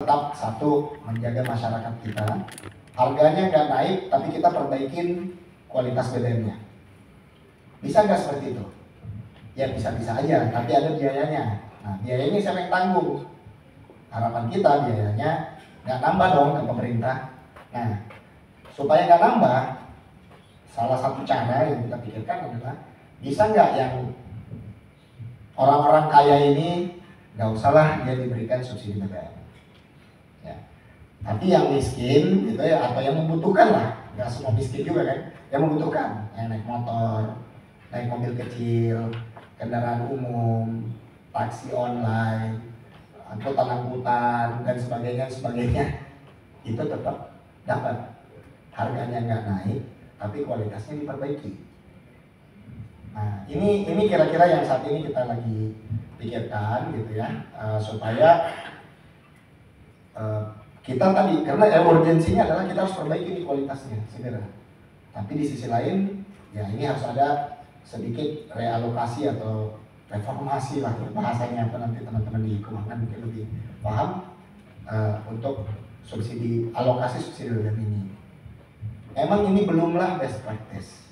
Tetap satu, menjaga masyarakat kita, harganya nggak naik tapi kita perbaikin kualitas BBM-nya. Bisa nggak seperti itu? Ya bisa-bisa aja, tapi ada biayanya. Nah, biayanya siapa yang tanggung? Harapan kita biayanya nggak nambah dong ke pemerintah. Nah, supaya nggak nambah, salah satu cara yang kita pikirkan adalah bisa nggak yang orang-orang kaya ini nggak usahlah dia diberikan subsidi BBM. Ya. Tapi yang miskin gitu ya, atau yang membutuhkan lah, nggak semua miskin juga kan, yang membutuhkan, yang naik motor, naik mobil kecil, kendaraan umum, taksi online, angkutan angkutan dan sebagainya, itu tetap dapat. Harganya nggak naik, tapi kualitasnya diperbaiki. Nah, ini kira-kira yang saat ini kita lagi pikirkan gitu ya, supaya kita tadi, karena urgensinya adalah kita harus perbaiki kualitasnya segera. Tapi di sisi lain, ya ini harus ada sedikit realokasi atau reformasi lah bahasanya, apa nanti teman-teman di keuangan mungkin lebih paham, untuk alokasi subsidi BBM ini. Emang ini belumlah best practice.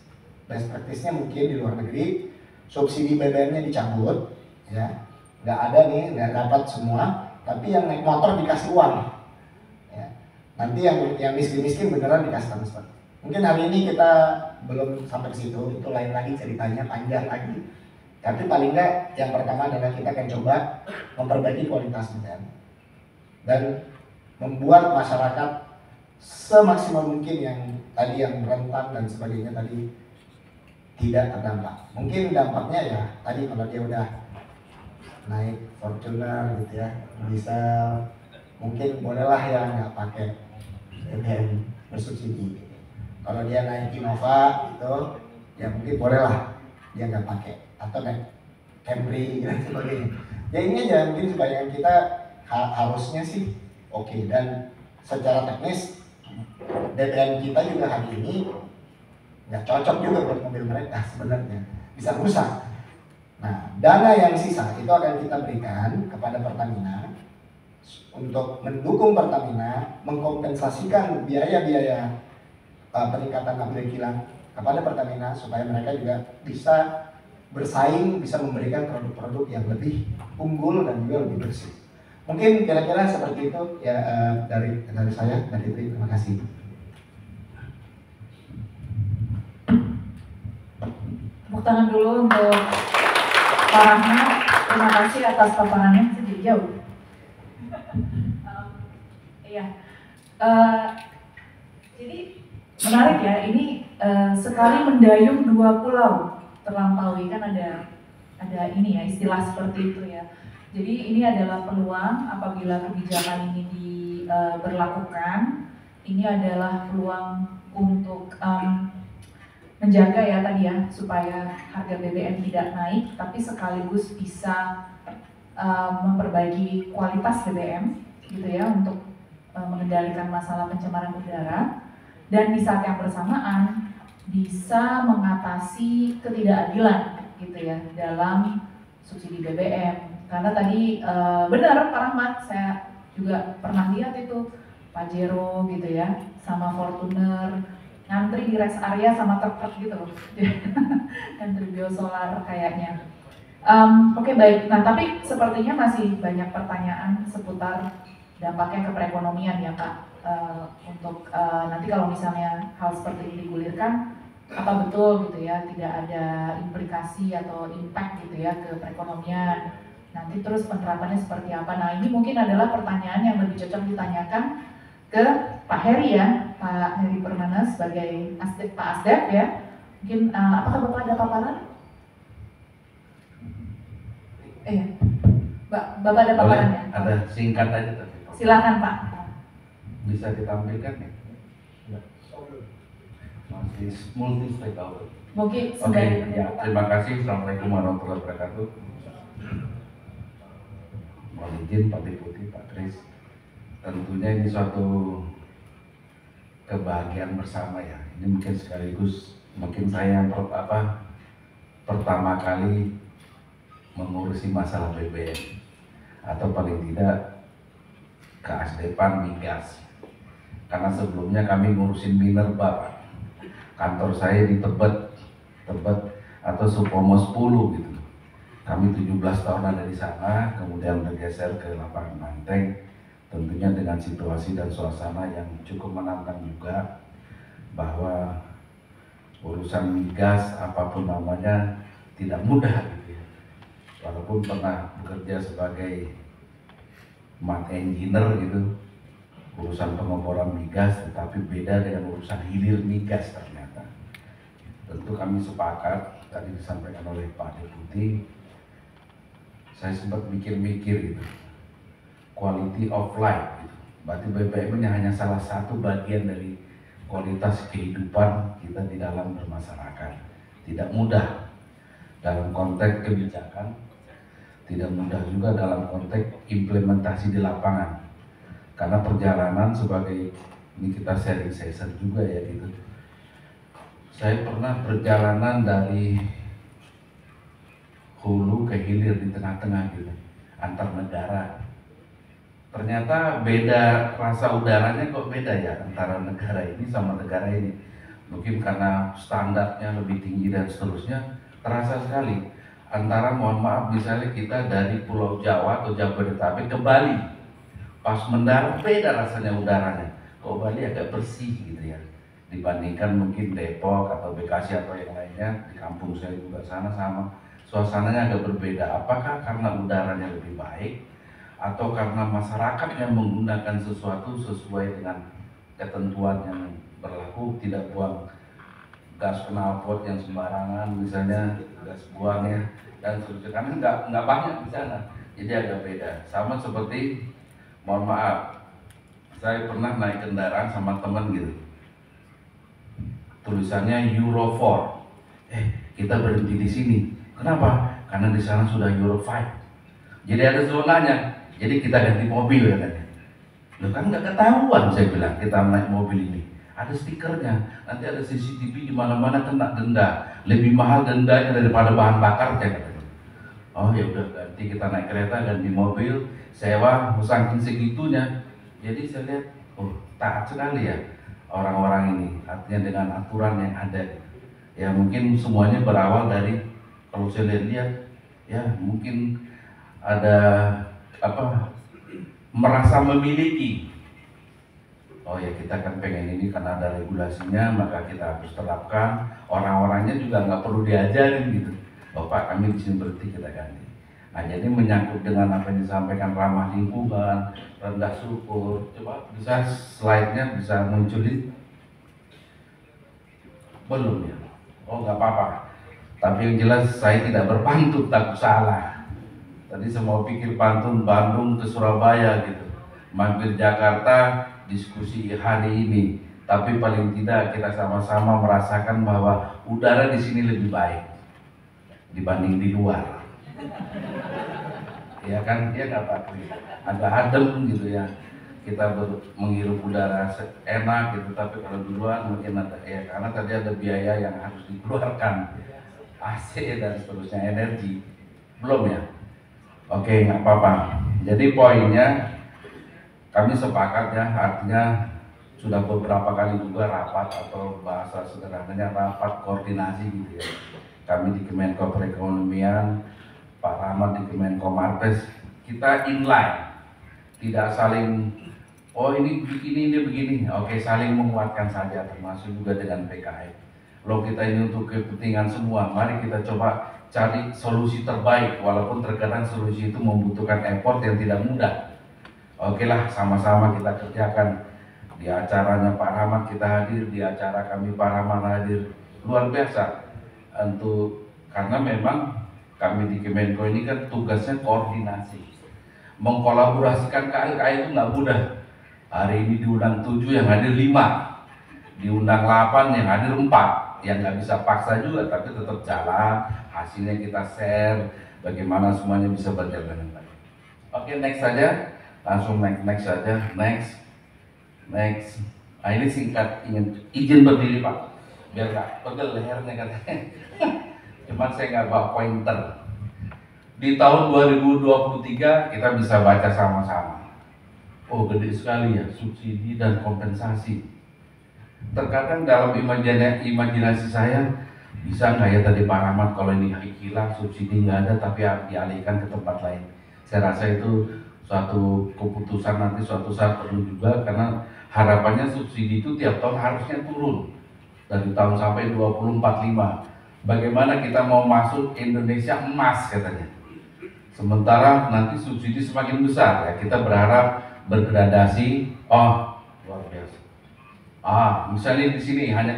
Best practice-nya mungkin di luar negeri subsidi BBM-nya dicabut, ya nggak ada nih, nggak dapat semua, tapi yang naik motor dikasih uang, ya. Nanti yang miskin beneran dikasih transfer. Mungkin hari ini kita belum sampai ke situ, itu lain lagi ceritanya, panjang lagi. Tapi paling nggak yang pertama adalah kita akan coba memperbaiki kualitas BBM dan membuat masyarakat semaksimal mungkin yang tadi yang rentan dan sebagainya tadi tidak terdampak. Mungkin dampaknya ya tadi kalau dia udah naik Fortuner gitu ya, bisa mungkin bolehlah ya nggak pakai BBM bersubsidi. Kalau dia naik Innova itu ya mungkin bolehlah dia nggak pakai, atau naik Camry dan sebagainya. Ya ini aja mungkin supaya kita harusnya sih oke. Dan secara teknis BBM kita juga hari ini nggak cocok juga buat mobil mereka sebenarnya, bisa rusak. Nah, dana yang sisa itu akan kita berikan kepada Pertamina untuk mendukung Pertamina mengkompensasikan biaya-biaya peningkatan upgrade kilang kepada Pertamina supaya mereka juga bisa bersaing, bisa memberikan produk-produk yang lebih unggul dan juga lebih bersih. Mungkin kira-kira seperti itu ya, dari saya, dari Tri. Terima kasih. Tepuk tangan dulu untuk Pak Rahmat. Terima kasih atas paparannya. Jadi jauh. Iya. Jadi menarik ya. Ini sekali mendayung dua pulau terlampaui, kan ada ini ya, istilah seperti itu ya. Jadi ini adalah peluang apabila kebijakan ini diberlakukan. Ini adalah peluang untuk menjaga ya tadi ya, supaya harga BBM tidak naik, tapi sekaligus bisa memperbaiki kualitas BBM gitu ya, untuk mengendalikan masalah pencemaran udara, dan di saat yang bersamaan bisa mengatasi ketidakadilan gitu ya dalam subsidi BBM. Karena tadi benar Pak Rahmat, saya juga pernah lihat itu Pajero gitu ya sama Fortuner ngantri di rest area sama truk-truk gitu loh. Ngantri biosolar kayaknya. Oke, baik. Nah, tapi sepertinya masih banyak pertanyaan seputar dampaknya ke perekonomian ya Pak. Untuk nanti kalau misalnya hal seperti ini digulirkan, apa betul gitu ya, tidak ada implikasi atau impact gitu ya ke perekonomian. Nanti terus penerapannya seperti apa. Nah, ini mungkin adalah pertanyaan yang lebih cocok ditanyakan ke Pak Heri ya, Pak Heri Permana sebagai Pak Asdep ya. Mungkin apakah Bapak ada paparan? Bapak ada paparan ya? Ada singkat aja tadi. Silakan Pak. Bisa ditampilkan ya? Masih multi stakeholder. Mungkin Oke, ya, terima kasih. Assalamualaikum warahmatullahi wabarakatuh. Mohon izin Pak Deputi, Pak Kris. Tentunya ini suatu kebahagiaan bersama ya. Ini mungkin sekaligus saya pertama kali mengurusi masalah BBM, atau paling tidak keasdepan migas. Karena sebelumnya kami ngurusin minerba, Pak. Kantor saya di Tebet atau Supomo 10 gitu. Kami 17 tahun ada di sana, kemudian bergeser ke lapangan Banteng, tentunya dengan situasi dan suasana yang cukup menantang juga, bahwa urusan migas apapun namanya tidak mudah gitu ya. Walaupun pernah bekerja sebagai mud engineer gitu, urusan pengeboran migas, tetapi beda dengan urusan hilir migas ternyata. Tentu kami sepakat, tadi disampaikan oleh Pak Deputi, saya sempat mikir-mikir gitu, quality of life gitu. Berarti BBM ini hanya salah satu bagian dari kualitas kehidupan kita di dalam bermasyarakat. Tidak mudah dalam konteks kebijakan, tidak mudah juga dalam konteks implementasi di lapangan. Karena perjalanan sebagai, ini kita sharing session juga ya gitu. Saya pernah perjalanan dari hulu ke hilir di tengah-tengah gitu, antar negara. Ternyata beda, rasa udaranya kok beda ya antara negara ini sama negara ini. Mungkin karena standarnya lebih tinggi dan seterusnya, terasa sekali. Antara, mohon maaf, misalnya kita dari Pulau Jawa atau Jabodetabek ke Bali, pas mendarat beda rasanya udaranya. Kok Bali agak bersih gitu ya, dibandingkan mungkin Depok atau Bekasi atau yang lainnya. Di kampung saya juga sana sama, suasananya agak berbeda. Apakah karena udaranya lebih baik, atau karena masyarakat yang menggunakan sesuatu sesuai dengan ketentuan yang berlaku, tidak buang gas knalpot yang sembarangan misalnya, gas buangnya dan seterusnya, karena nggak banyak di sana, jadi agak beda. Sama seperti, mohon maaf, saya pernah naik kendaraan sama teman gitu, tulisannya Euro 4, kita berhenti di sini, kenapa? Karena di sana sudah Euro 5, jadi ada zonanya, jadi kita ganti mobil katanya. Loh kan nggak ketahuan, saya bilang, kita naik mobil ini ada stikernya, nanti ada CCTV di mana-mana, kena denda, lebih mahal dendanya daripada bahan bakar, saya katanya. Oh ya udah, ganti, kita naik kereta, ganti mobil, sewa, saking segitunya. Jadi saya lihat, oh taat sekali ya orang-orang ini, artinya dengan aturan yang ada. Ya mungkin semuanya berawal dari, kalau saya lihat ya mungkin ada merasa memiliki. Oh ya, kita kan pengen ini karena ada regulasinya, maka kita harus terapkan. Orang-orangnya juga nggak perlu diajarin gitu. Oh Pak, kami di sini berhenti, kita ganti. Nah, jadi menyangkut dengan apa yang disampaikan, ramah lingkungan, rendah sulfur. Coba bisa slide-nya bisa munculin? Belum ya? Oh nggak apa-apa. Tapi yang jelas saya tidak berpantun, takut salah. Tadi saya mau pikir pantun Bandung ke Surabaya gitu, mampir Jakarta, diskusi hari ini. Tapi paling tidak kita sama-sama merasakan bahwa udara di sini lebih baik dibanding di luar. Ya kan, dia nggak Pak, agak adem gitu ya. Kita menghirup udara enak gitu, tapi kalau di luar mungkin ada ya, karena tadi ada biaya yang harus dikeluarkan, AC dan seterusnya, energi. Belum ya? Oke, nggak apa-apa. Jadi poinnya kami sepakat ya, artinya sudah beberapa kali juga rapat, atau bahasa sederhananya rapat koordinasi gitu ya. Kami di Kemenko Perekonomian, Pak Rahmat di Kemenko Marves, kita inline, tidak saling oh ini begini. Oke, saling menguatkan saja, termasuk juga dengan PKI. Loh, kita ini untuk kepentingan semua, mari kita coba cari solusi terbaik, walaupun terkadang solusi itu membutuhkan effort yang tidak mudah. Oke lah, sama-sama kita kerjakan. Di acaranya Pak Rahmat kita hadir, di acara kami Pak Rahmat hadir, luar biasa. Karena memang kami di Kemenko ini kan tugasnya koordinasi, mengkolaborasikan KLKI itu nggak mudah. Hari ini diundang 7, yang hadir 5, diundang 8, yang hadir 4. Yang nggak bisa paksa juga, tapi tetap jalan, hasilnya kita share, bagaimana semuanya bisa berjalan dengan baik. Oke, next saja, langsung next saja, next. Nah ini singkat, izin berdiri Pak, biar nggak pegel lehernya katanya. Cuman saya nggak bawa pointer. Di tahun 2023 kita bisa baca sama-sama. Oh, gede sekali ya, subsidi dan kompensasi. Terkadang dalam imajinasi saya, bisa nggak ya tadi Pak Rahmat kalau ini hilang, subsidi nggak ada tapi dialihkan ke tempat lain. Saya rasa itu suatu keputusan nanti suatu saat perlu juga, karena harapannya subsidi itu tiap tahun harusnya turun dari tahun sampai 2045. Bagaimana kita mau masuk Indonesia emas katanya. Sementara nanti subsidi semakin besar ya, kita berharap bergradasi. Oh, luar biasa. Misalnya di sini hanya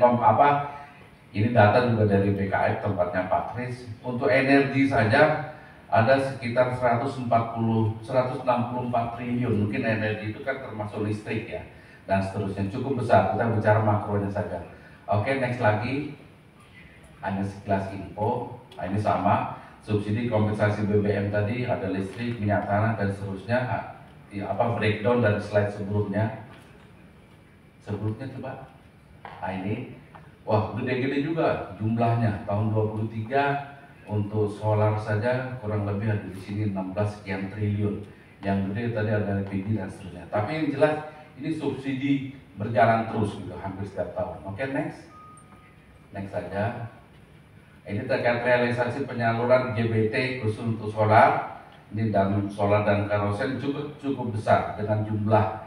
ini data juga dari BKF tempatnya Pak Kris. Untuk energi saja ada sekitar 164 triliun. Mungkin energi itu kan termasuk listrik ya, dan seterusnya, cukup besar. Kita bicara makronya saja. Oke, next lagi. Hanya sekelas info. Ini sama, subsidi kompensasi BBM tadi, ada listrik, minyak tanah dan seterusnya. Breakdown dari slide sebelumnya. Sebelumnya coba. Ini, wah gede-gede juga jumlahnya. Tahun 23 untuk solar saja kurang lebih ada di sini 16 sekian triliun. Yang gede tadi ada LPG dan seterusnya. Tapi yang jelas ini subsidi berjalan terus gitu, hampir setiap tahun. Oke, next saja. Ini terkait realisasi penyaluran GBT khusus untuk solar. Ini dan solar dan karosen cukup besar dengan jumlah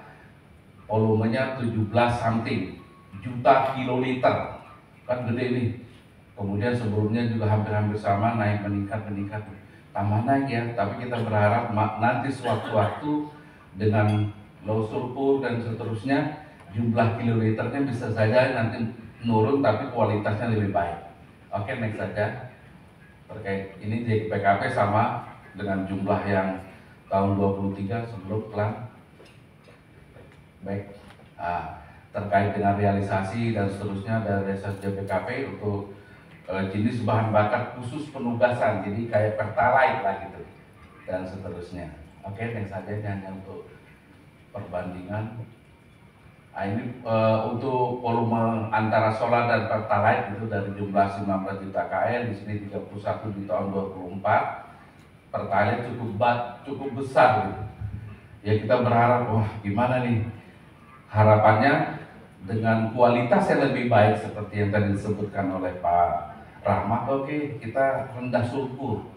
volumenya 17 something juta kiloliter, kan gede ini. Kemudian sebelumnya juga hampir sama, naik meningkat, tambah naik ya. Tapi kita berharap nanti suatu-waktu dengan low sulfur dan seterusnya jumlah kiloliternya bisa saja nanti menurun, tapi kualitasnya lebih baik. Oke, next saja. Terkait ini di PKP sama dengan jumlah yang tahun 23 sebelum pelan. Baik. Terkait dengan realisasi dan seterusnya dari realisasi JPKP untuk jenis bahan bakar khusus penugasan, jadi kayak pertalite lah gitu dan seterusnya. Oke, next saja, hanya untuk perbandingan. Ini untuk volume antara solar dan pertalite itu dari jumlah 19 juta KL, di sini 31 di tahun 24. Pertalite cukup besar gitu. Ya kita berharap, wah gimana nih harapannya dengan kualitas yang lebih baik seperti yang tadi disebutkan oleh Pak Rahmat. Oke, kita rendah sulfur.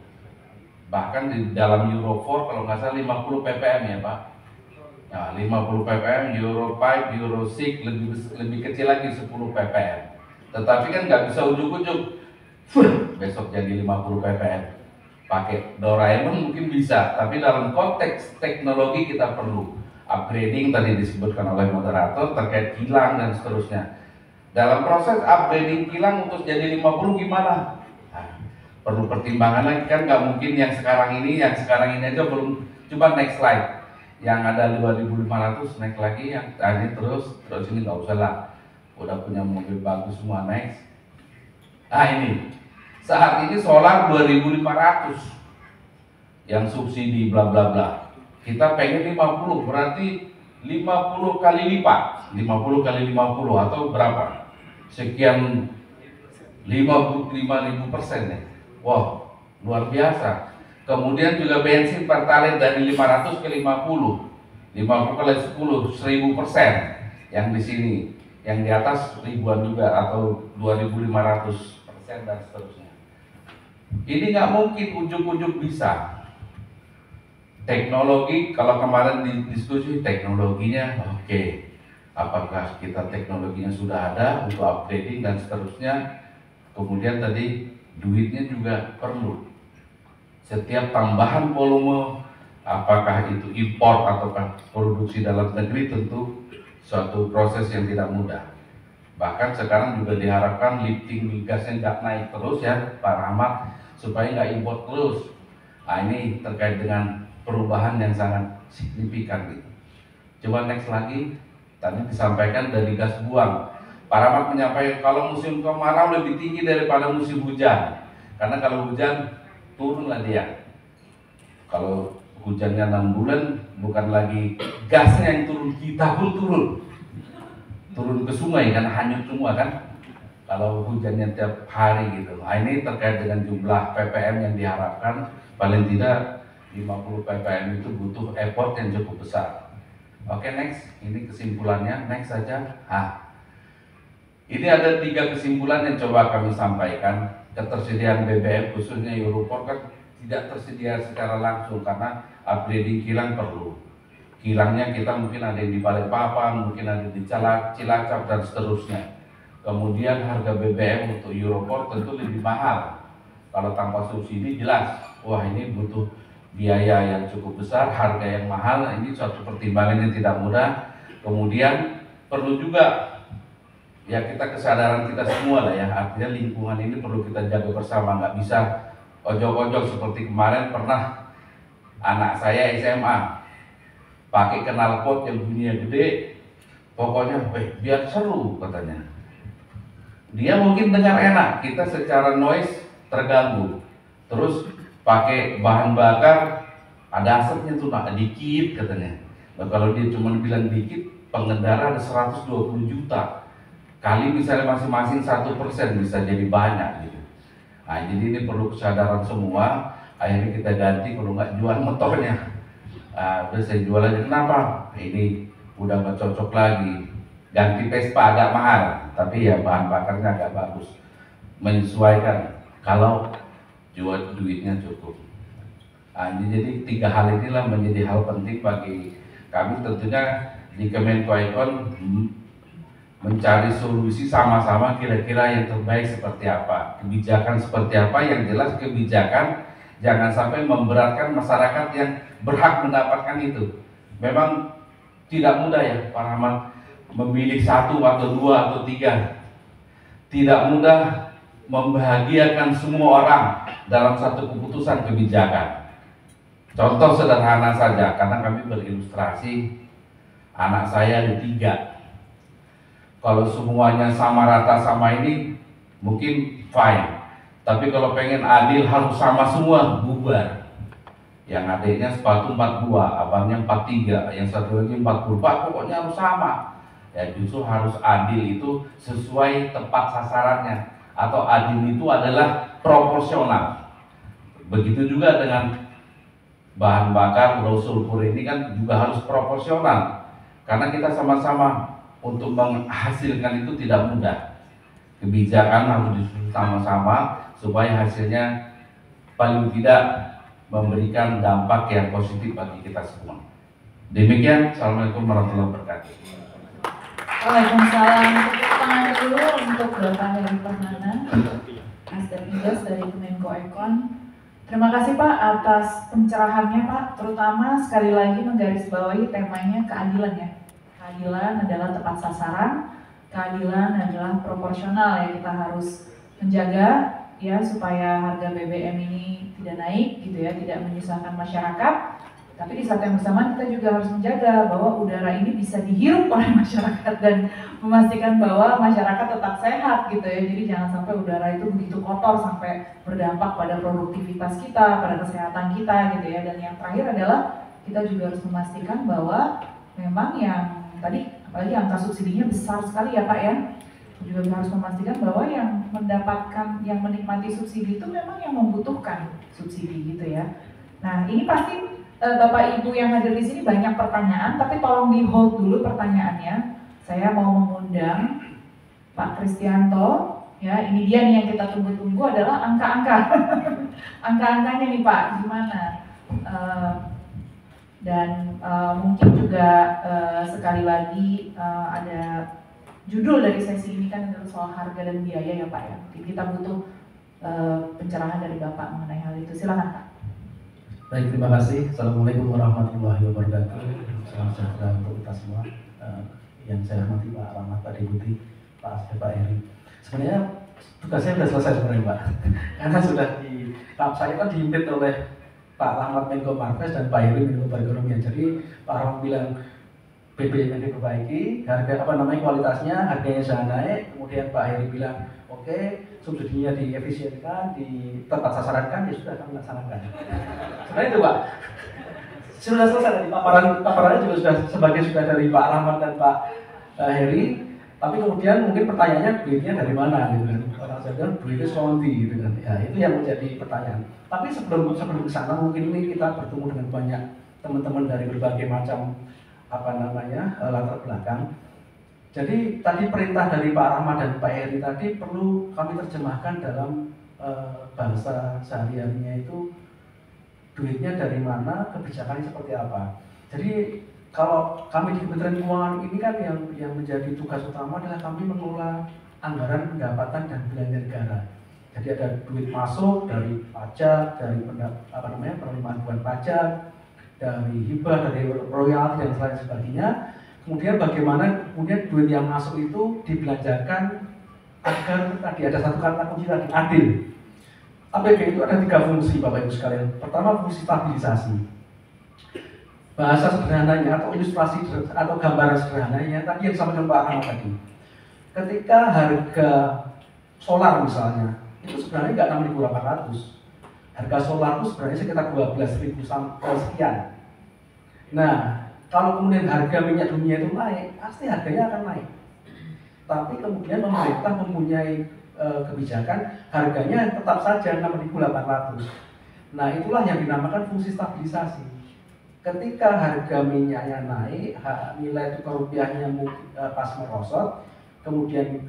Bahkan di dalam Euro 4 kalau nggak salah 50 ppm ya Pak. Nah, 50 ppm, Euro 5, Euro 6 lebih kecil lagi 10 ppm. Tetapi kan nggak bisa ujuk-ujuk besok jadi 50 ppm. Pakai Doraemon mungkin bisa, tapi dalam konteks teknologi kita perlu upgrading, tadi disebutkan oleh moderator terkait kilang dan seterusnya. Dalam proses upgrading kilang untuk jadi 50 gimana? Perlu pertimbangan lagi, kan nggak mungkin yang sekarang ini aja belum. Coba next slide. Yang ada 2.500, naik lagi yang tadi terus ini nggak usah lah, udah punya mobil bagus semua. Next. Ini saat ini solar 2.500 yang subsidi bla bla bla, kita pengen 50, berarti 50 kali lipat, 50 kali 50 atau berapa, sekian 55.000% ya. Wow, luar biasa. Kemudian juga bensin pertalite dari 500 ke 50 kali 10, 1000% yang di sini, yang di atas ribuan juga atau 2.500% dan seterusnya. Ini nggak mungkin ujuk-ujuk bisa. Teknologi, kalau kemarin diskusi teknologinya oke. Apakah kita teknologinya sudah ada untuk upgrading dan seterusnya. Kemudian tadi duitnya juga perlu. Setiap tambahan volume, apakah itu impor ataukah produksi dalam negeri, tentu suatu proses yang tidak mudah. Bahkan sekarang juga diharapkan lifting migasnya nggak naik terus ya Pak Rahmat, supaya nggak impor terus. Ini terkait dengan perubahan yang sangat signifikan gitu. Coba next lagi. Tadi disampaikan dari gas buang. Pak Rahmat menyampaikan kalau musim kemarau lebih tinggi daripada musim hujan. Karena kalau hujan turunlah dia. Kalau hujannya 6 bulan, bukan lagi gasnya yang turun, kita pun turun ke sungai karena hanyut semua kan. Kalau hujannya tiap hari gitu. Ini terkait dengan jumlah ppm yang diharapkan, paling tidak 50 ppm itu butuh effort yang cukup besar. Oke, next. Ini kesimpulannya. Next saja. Ini ada 3 kesimpulan yang coba kami sampaikan. Ketersediaan BBM khususnya Europor kan tidak tersedia secara langsung karena upgrading kilang perlu. Kilangnya kita mungkin ada di Balikpapan, mungkin ada di Cilacap dan seterusnya. Kemudian harga BBM untuk Europor tentu lebih mahal. Kalau tanpa subsidi jelas, wah ini butuh biaya yang cukup besar, harga yang mahal. Ini suatu pertimbangan yang tidak mudah. Kemudian perlu juga ya kita kesadaran kita semua lah ya, artinya lingkungan ini perlu kita jaga bersama, nggak bisa ojok-ojok seperti kemarin pernah anak saya SMA pakai knalpot yang bunyinya gede, pokoknya biar seru katanya. Dia mungkin dengar enak, kita secara noise terganggu. Terus pakai bahan bakar ada asapnya tuh nak dikit katanya. Nah, kalau dia cuma bilang dikit, pengendara ada 120 juta. Kali misalnya masing-masing 1% bisa jadi banyak gitu. Nah, jadi ini perlu kesadaran semua. Akhirnya kita ganti, kalau nggak jual motornya. Udah saya jual aja. Kenapa? Ini udah nggak cocok lagi. Ganti Vespa agak mahal, tapi ya bahan bakarnya agak bagus. Menyesuaikan. Kalau jual duitnya cukup. Nah, jadi 3 hal inilah menjadi hal penting bagi kami tentunya di Kemenkoecon mencari solusi sama-sama kira-kira yang terbaik seperti apa, kebijakan seperti apa, yang jelas kebijakan jangan sampai memberatkan masyarakat yang berhak mendapatkan itu. Memang tidak mudah ya Pak Rahmat memilih 1 atau 2 atau 3, tidak mudah membahagiakan semua orang dalam satu keputusan kebijakan. Contoh sederhana saja, karena kami berilustrasi, anak saya ada 3. Kalau semuanya sama rata sama ini mungkin fine, tapi kalau pengen adil harus sama semua, bubar. Yang adiknya sepatu 42, abangnya 43, yang satu lagi 44, pokoknya harus sama. Ya justru harus adil itu sesuai tepat sasarannya, atau adil itu adalah proporsional. Begitu juga dengan bahan bakar low sulfur ini kan juga harus proporsional, karena kita sama-sama untuk menghasilkan itu tidak mudah. Kebijakan harus disusun sama-sama supaya hasilnya paling tidak memberikan dampak yang positif bagi kita semua. Demikian, Assalamualaikum warahmatullahi wabarakatuh. Waalaikumsalam. Tepuk tangan dulu untuk Bapak Heri Permana, Asdep Migas dari Kemenkoecon. Terima kasih Pak atas pencerahannya Pak, terutama sekali lagi menggarisbawahi temanya keadilan ya. Keadilan adalah tepat sasaran, keadilan adalah proporsional ya, kita harus menjaga ya supaya harga BBM ini tidak naik gitu ya, tidak menyusahkan masyarakat. Tapi di saat yang bersamaan kita juga harus menjaga bahwa udara ini bisa dihirup oleh masyarakat dan memastikan bahwa masyarakat tetap sehat gitu ya. Jadi jangan sampai udara itu begitu kotor sampai berdampak pada produktivitas kita, pada kesehatan kita gitu ya. Dan yang terakhir adalah kita juga harus memastikan bahwa memang yang tadi apalagi angka subsidinya besar sekali ya Pak ya. Juga harus memastikan bahwa yang mendapatkan, yang menikmati subsidi itu memang yang membutuhkan subsidi gitu ya. Nah ini pasti Bapak Ibu yang hadir di sini banyak pertanyaan, tapi tolong di hold dulu pertanyaannya. Saya mau mengundang Pak Kristianto. Ya, ini dia nih yang kita tunggu-tunggu adalah angka-angka. Angka-angkanya nih Pak, gimana? Mungkin juga sekali lagi ada judul dari sesi ini kan adalah soal harga dan biaya ya Pak ya. Jadi kita butuh pencerahan dari Bapak mengenai hal itu. Silakan Pak. Baik, terima kasih. Assalamualaikum warahmatullahi wabarakatuh. Salam sejahtera untuk kita semua. Yang saya hormati Pak Rahmat, Pak Deputi, Pak Asdep, Pak Heri. Sebenarnya tugas saya sudah selesai sebenarnya Pak. Karena sudah di tahap saya kan diimpit oleh Pak Rahmat Menko Marves dan Pak Heri Menko Perekonomian. Jadi Pak Rahmat bilang BBM yang diperbaiki, harga kualitasnya, harganya sudah naik. Kemudian Pak Heri bilang oke, subsidinya diefisienkan, tepat sasarankan, ya sudah kami laksanakan. Sebenarnya itu Pak, sudah selesai tadi paparannya juga sudah dari Pak Rahmat dan Pak Heri. Tapi kemudian mungkin pertanyaannya duitnya dari mana gitu kan? Orang saya bilang duitnya sondi gitu kan. Ya itu yang menjadi pertanyaan. Tapi sebelum ke sana mungkin ini kita bertemu dengan banyak teman-teman dari berbagai macam latar belakang. Jadi tadi perintah dari Pak Rahmat dan Pak Heri tadi perlu kami terjemahkan dalam bahasa sehari-harinya itu duitnya dari mana, kebijakannya seperti apa. Jadi kalau kami di Kementerian Keuangan ini kan yang menjadi tugas utama adalah kami mengelola anggaran pendapatan dan belanja negara. Jadi ada duit masuk dari pajak, dari penerimaan bukan pajak, dari hibah, dari royalti dan lain sebagainya. Kemudian bagaimana kemudian duit yang masuk itu dibelanjakan agar tadi ada satu kata kunci tadi, adil. APBN itu ada 3 fungsi Bapak Ibu sekalian. Pertama, fungsi stabilisasi. Bahasa sederhananya atau ilustrasi atau gambaran sederhananya tadi yang disampaikan Pak Ahmad tadi. Ketika harga solar misalnya itu sebenarnya nggak 6.800. Harga solar itu sebenarnya sekitar 12.000 sampai sekian. Nah, kalau kemudian harga minyak dunia itu naik, pasti harganya akan naik. Tapi kemudian pemerintah mempunyai kebijakan harganya tetap saja 6.800. Nah, itulah yang dinamakan fungsi stabilisasi. Ketika harga minyaknya naik, nilai tukar rupiahnya pas merosot, kemudian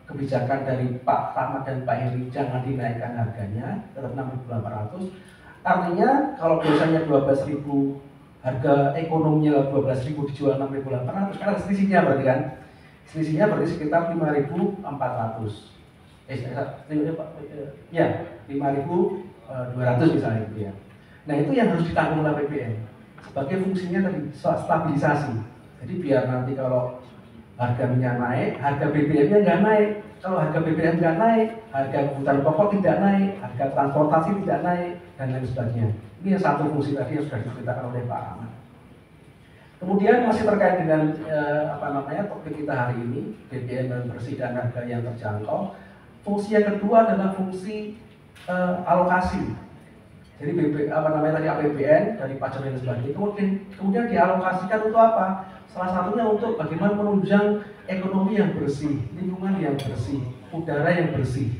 kebijakan dari Pak Rahmat dan Pak Heri jangan dinaikkan harganya, tetap 6.800. Artinya kalau biasanya 12.000 harga ekonominya 12.000 dijual 6.800, kan ada selisihnya berarti kan? Selisihnya berarti sekitar 5.400. Ya, 5.200 misalnya itu ya. Nah, itu yang harus ditanggung oleh APBN sebagai fungsinya tadi stabilisasi. Jadi biar nanti kalau harga minyak naik, harga BBM-nya nggak naik. Kalau harga BBM nggak naik, harga kebutuhan pokok tidak naik, harga transportasi tidak naik, dan lain sebagainya. Ini yang satu fungsi tadi yang sudah diceritakan oleh Pak Ahmad. Kemudian masih terkait dengan topik kita hari ini, BBM dan bersih dan harga yang terjangkau. Fungsi yang kedua adalah fungsi alokasi. Jadi tadi APBN dari pajak dan sebagainya itu kemudian dialokasikan untuk apa? Salah satunya untuk bagaimana menunjang ekonomi yang bersih, lingkungan yang bersih, udara yang bersih.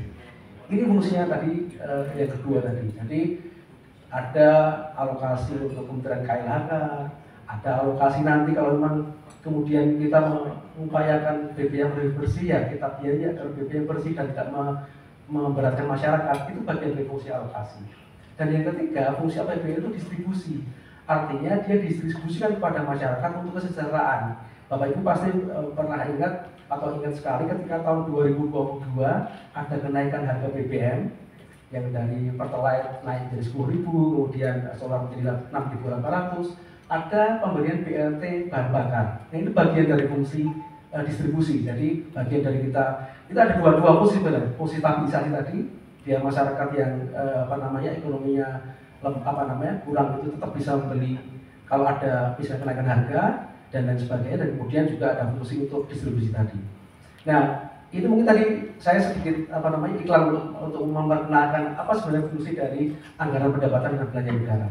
Ini fungsinya tadi yang kedua tadi. Jadi ada alokasi untuk Kementerian KLHK, ada alokasi nanti kalau memang kemudian kita mengupayakan BBM lebih bersih ya kita biayai agar BBM bersih dan tidak memberatkan masyarakat. Itu bagian dari fungsi alokasi. Dan yang ketiga, fungsi APBN itu distribusi. Artinya dia distribusikan kepada masyarakat untuk kesejahteraan. Bapak Ibu pasti pernah ingat atau ingat sekali ketika tahun 2022 ada kenaikan harga BBM yang dari Pertalite naik jadi 10.000, kemudian solar menjadi 6.800, ada pemberian BLT bahan bakar. Nah, itu bagian dari fungsi distribusi. Jadi bagian dari kita ada dua fungsi sebenarnya. Fungsi stabilisasi tadi, biar masyarakat yang ekonominya kurang itu tetap bisa membeli kalau ada bisa kenaikan harga dan lain sebagainya, dan kemudian juga ada fungsi untuk distribusi tadi. Nah, itu mungkin tadi saya sedikit iklan untuk memperkenalkan apa sebenarnya fungsi dari anggaran pendapatan dan belanja negara.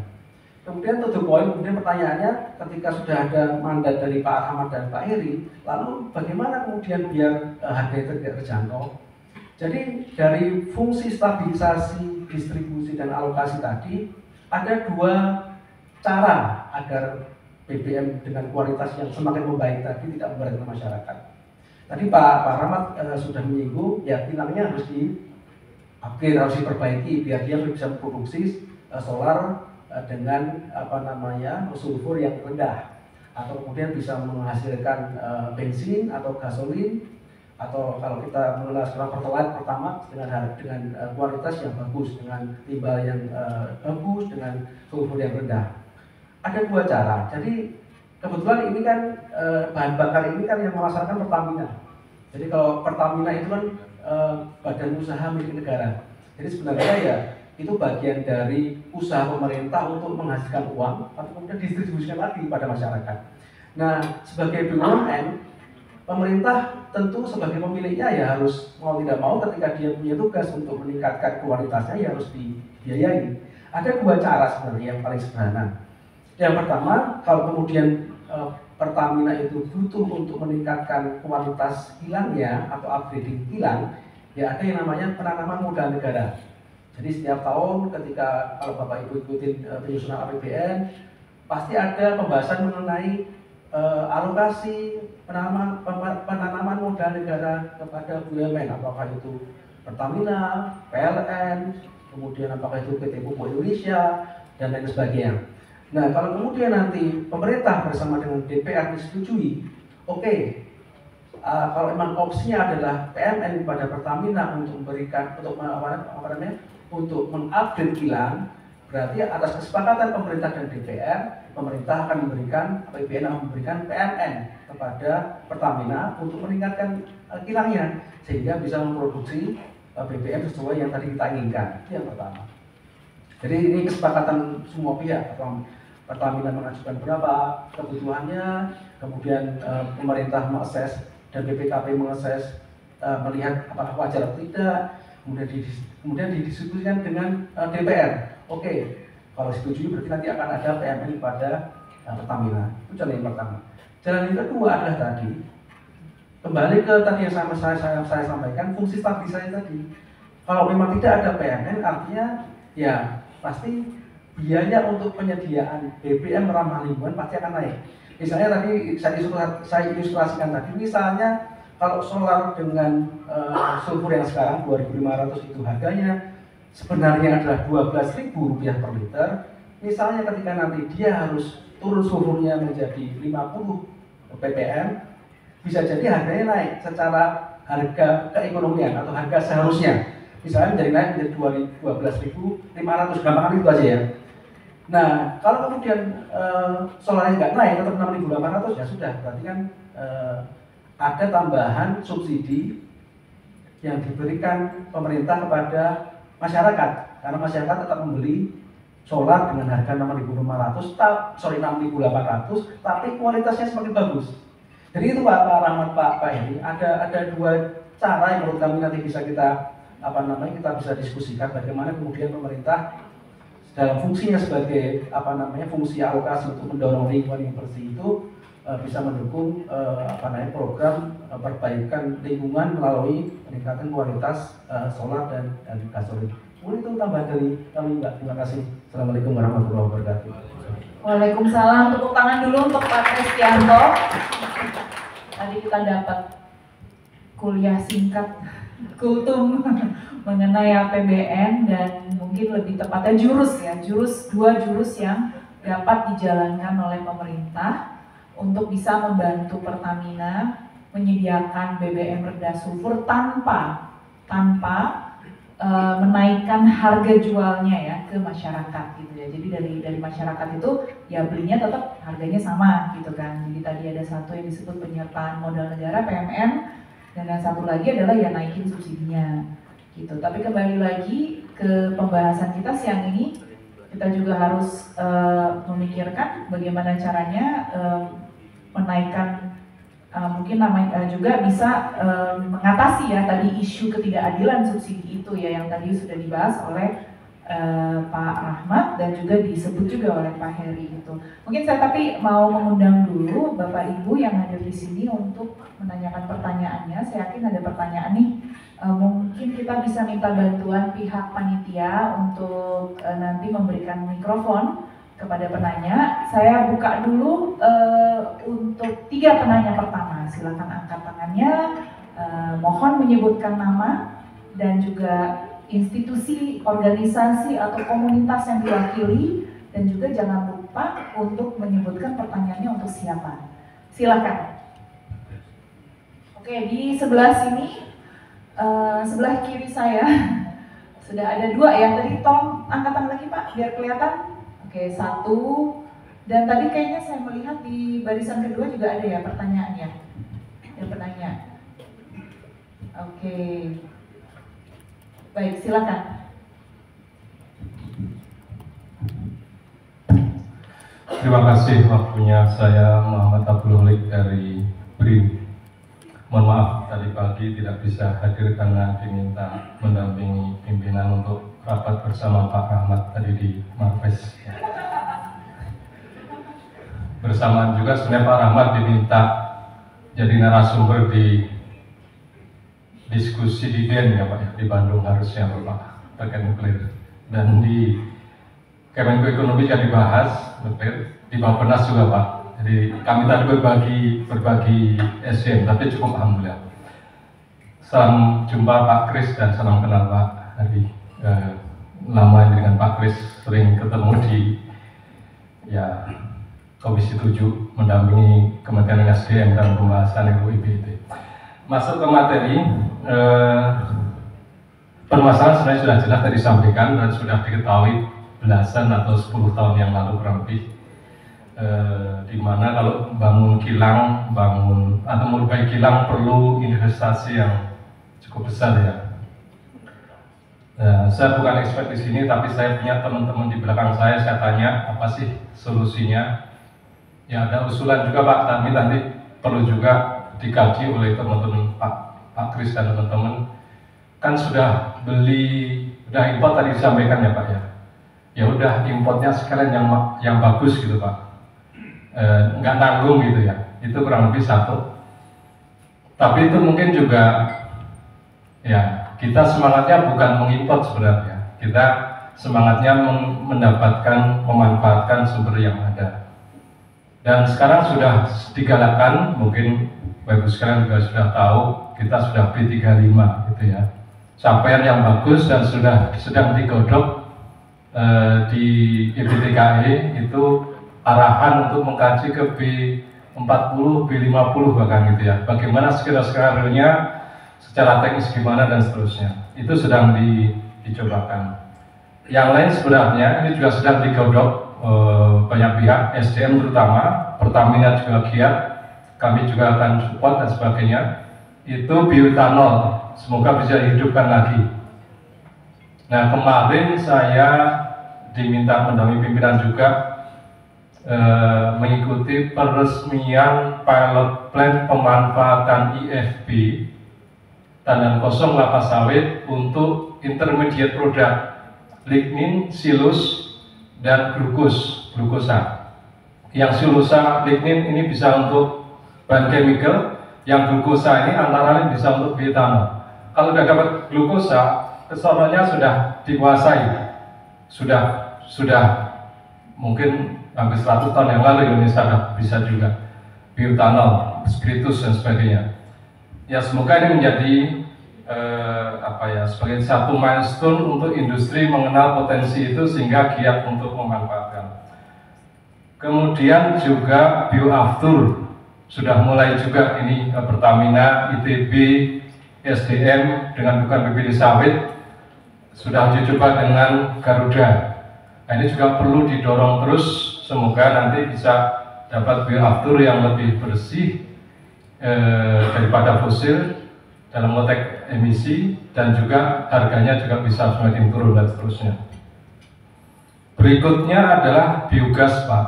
Kemudian to the point, kemudian pertanyaannya ketika sudah ada mandat dari Pak Ahmad dan Pak Heri, lalu bagaimana kemudian biar harga itu tidak terjangkau? Jadi dari fungsi stabilisasi, distribusi dan alokasi tadi ada 2 cara agar BBM dengan kualitas yang semakin membaik tadi tidak memberatkan masyarakat. Tadi Pak Rahmat sudah menyinggung, ya bilangnya harus di-upgrade, harus diperbaiki biar dia bisa memproduksi solar dengan sulfur yang rendah, atau kemudian bisa menghasilkan bensin atau gasolin, atau kalau kita mengenal sekarang Pertalite pertama dengan kualitas yang bagus, dengan timbal yang bagus, dengan sulfur yang rendah. Ada 2 cara. Jadi kebetulan ini kan bahan bakar ini kan yang melaksanakan Pertamina. Jadi kalau Pertamina itu kan badan usaha milik negara. Jadi sebenarnya ya itu bagian dari usaha pemerintah untuk menghasilkan uang, tapi kemudian distribusikan lagi pada masyarakat. Nah, sebagai BUMN, pemerintah tentu sebagai pemiliknya ya harus mau tidak mau ketika dia punya tugas untuk meningkatkan kualitasnya ya harus dibiayai. Ada 2 cara sebenarnya yang paling sederhana. Yang pertama, kalau kemudian Pertamina itu butuh untuk meningkatkan kualitas kilangnya atau upgrading kilang, ya ada yang namanya penanaman modal negara. Jadi setiap tahun ketika kalau Bapak Ibu ikutin penyusunan APBN, pasti ada pembahasan mengenai alokasi penanaman modal negara kepada BUMN, apakah itu Pertamina, PLN, kemudian apakah itu PT Pupuk Indonesia, dan lain sebagainya. Nah, kalau kemudian nanti pemerintah bersama dengan DPR disetujui, oke, kalau memang opsinya adalah PMN kepada Pertamina untuk memberikan untuk mengupgrade kilang, berarti atas kesepakatan pemerintah dan DPR, pemerintah akan memberikan APBN akan memberikan PMN kepada Pertamina untuk meningkatkan kilangnya sehingga bisa memproduksi BBM sesuai yang tadi kita inginkan. Itu yang pertama. Jadi ini kesepakatan semua pihak. Pertamina mengajukan berapa kebutuhannya, kemudian pemerintah mengakses dan BPKP mengakses melihat apakah wajar atau tidak, kemudian didiskusikan dengan DPR. Oke, kalau setuju berarti nanti akan ada PMN pada Pertamina. Itu jalan yang pertama. Jalan yang kedua adalah tadi kembali ke tadi yang saya sampaikan, fungsi stabilisasi tadi. Kalau memang tidak ada PMN, artinya ya pasti biaya untuk penyediaan BBM ramah lingkungan pasti akan naik. Misalnya tadi saya ilustrasikan tadi, misalnya kalau solar dengan sulfur yang sekarang 2.500 itu harganya sebenarnya adalah Rp12.000 per liter. Misalnya ketika nanti dia harus turun sulfurnya menjadi 50 ppm, bisa jadi harganya naik secara harga keekonomian atau harga seharusnya. Misalnya menjadi naik menjadi 12.500, gampang itu aja ya. Nah, kalau kemudian solarnya nggak naik, tetap 6.800, ya sudah, berarti kan ada tambahan subsidi yang diberikan pemerintah kepada masyarakat, karena masyarakat tetap membeli solar dengan harga 6.800, tapi kualitasnya semakin bagus. Jadi itu Pak Rahmat, Pak Heri, ada dua cara yang menurut kami nanti bisa kita kita bisa diskusikan bagaimana kemudian pemerintah dalam fungsinya sebagai fungsi alokasi untuk mendorong lingkungan yang bersih itu bisa mendukung program perbaikan lingkungan melalui peningkatan kualitas solar dan gasolin. Mungkin itu tambahan dari kami, Mbak. Terima kasih. Assalamualaikum warahmatullahi wabarakatuh. Waalaikumsalam. Tepuk tangan dulu untuk Pak Kristianto. Tadi kita dapat kuliah singkat kultum mengenai APBN dan mungkin lebih tepatnya dua jurus yang dapat dijalankan oleh pemerintah untuk bisa membantu Pertamina menyediakan BBM rendah sulfur tanpa menaikkan harga jualnya ya ke masyarakat gitu ya. Jadi dari masyarakat itu ya belinya tetap harganya sama gitu kan. Jadi tadi ada satu yang disebut penyertaan modal negara PMN, dan yang satu lagi adalah ya naikin subsidinya gitu. Tapi kembali lagi ke pembahasan kita siang ini, kita juga harus memikirkan bagaimana caranya menaikkan mungkin juga bisa mengatasi ya tadi isu ketidakadilan subsidi itu ya yang tadi sudah dibahas oleh Pak Rahmat dan juga disebut juga oleh Pak Heri gitu. Mungkin saya tapi mau mengundang dulu Bapak Ibu yang hadir di sini untuk menanyakan pertanyaannya. Saya yakin ada pertanyaan nih. Mungkin kita bisa minta bantuan pihak panitia untuk nanti memberikan mikrofon kepada penanya. Saya buka dulu untuk 3 penanya pertama. Silakan angkat tangannya, mohon menyebutkan nama dan juga institusi, organisasi atau komunitas yang diwakili, dan juga jangan lupa untuk menyebutkan pertanyaannya untuk siapa. Silakan. Oke, di sebelah sini, sebelah kiri saya sudah ada 2 ya. Tadi tolong angkat tangan lagi Pak, biar kelihatan. Oke, 1. Dan tadi kayaknya saya melihat di barisan kedua juga ada ya pertanyaannya. Ada penanya. Oke. Baik, silakan. Terima kasih waktunya. Saya Muhammad Abdul Holik dari BRIN. Mohon maaf tadi pagi tidak bisa hadir karena diminta mendampingi pimpinan untuk rapat bersama Pak Rahmat tadi di Marbes. Bersamaan juga sebenarnya Pak Rahmat diminta jadi narasumber di diskusi di BEN ya Pak, di Bandung harusnya Pak, terkait nuklir. Dan di Kemenko Ekonomi juga dibahas nuklir, di Bappenas juga Pak. Jadi kami tadi berbagi SDM, tapi cukup alhamdulillah. Salam jumpa Pak Kris dan salam kenal Pak Hari. Lama dengan Pak Kris sering ketemu di Komisi 7 mendampingi Kementerian SDM dalam pembahasan RUU IBT. Masuk ke materi, permasalahan sebenarnya sudah jelas tadi disampaikan dan sudah diketahui belasan atau 10 tahun yang lalu kurang lebih, di mana kalau bangun kilang, atau merubah kilang perlu investasi yang cukup besar ya. Saya bukan expert di sini, tapi saya punya teman-teman di belakang saya tanya apa sih solusinya. Ya ada usulan juga Pak, tapi nanti perlu juga dikaji oleh teman-teman Pak Kris dan teman-teman. Kan sudah import tadi disampaikan ya Pak ya. Ya udah importnya sekalian yang bagus gitu Pak. Nggak tanggung gitu ya. Itu kurang lebih satu. Tapi itu mungkin juga ya kita semangatnya bukan mengimport sebenarnya. Kita semangatnya memanfaatkan sumber yang ada. Dan sekarang sudah digalakkan, mungkin Bapak sekalian juga sudah tahu, kita sudah B35 gitu ya. Capaian yang bagus dan sedang digodok di IBTKE itu arahan untuk mengkaji ke B40, B50 bahkan gitu ya. Bagaimana skenario-nya secara teknis gimana dan seterusnya. Itu sedang dicobakan. Yang lain sebenarnya ini juga sedang digodok banyak pihak, SDM terutama, Pertamina juga giat, kami juga akan support dan sebagainya. Itu bioetanol, semoga bisa dihidupkan lagi. Nah kemarin saya diminta mendampingi pimpinan juga mengikuti peresmian pilot plant pemanfaatan IFB tandan kosong kelapa sawit untuk intermediate produk lignin, silus, dan glukosa. Yang silusa lignin ini bisa untuk bahan chemical, yang glukosa ini antara lain bisa untuk bioetanol. Kalau sudah dapat glukosa, kesononya sudah dikuasai, sudah mungkin hampir 100 tahun yang lalu Indonesia bisa juga bioetanol, spiritus dan sebagainya. Ya semoga ini menjadi sebagai satu milestone untuk industri mengenal potensi itu sehingga giat untuk memanfaatkan. Kemudian juga bioaftur sudah mulai juga ini Pertamina, ITB, SDM dengan bukan BPD sawit sudah dicoba dengan Garuda. Nah, ini juga perlu didorong terus, semoga nanti bisa dapat bioaftur yang lebih bersih daripada fosil dalam konteks emisi, dan juga harganya juga bisa semakin turun dan seterusnya. Berikutnya adalah biogas Pak.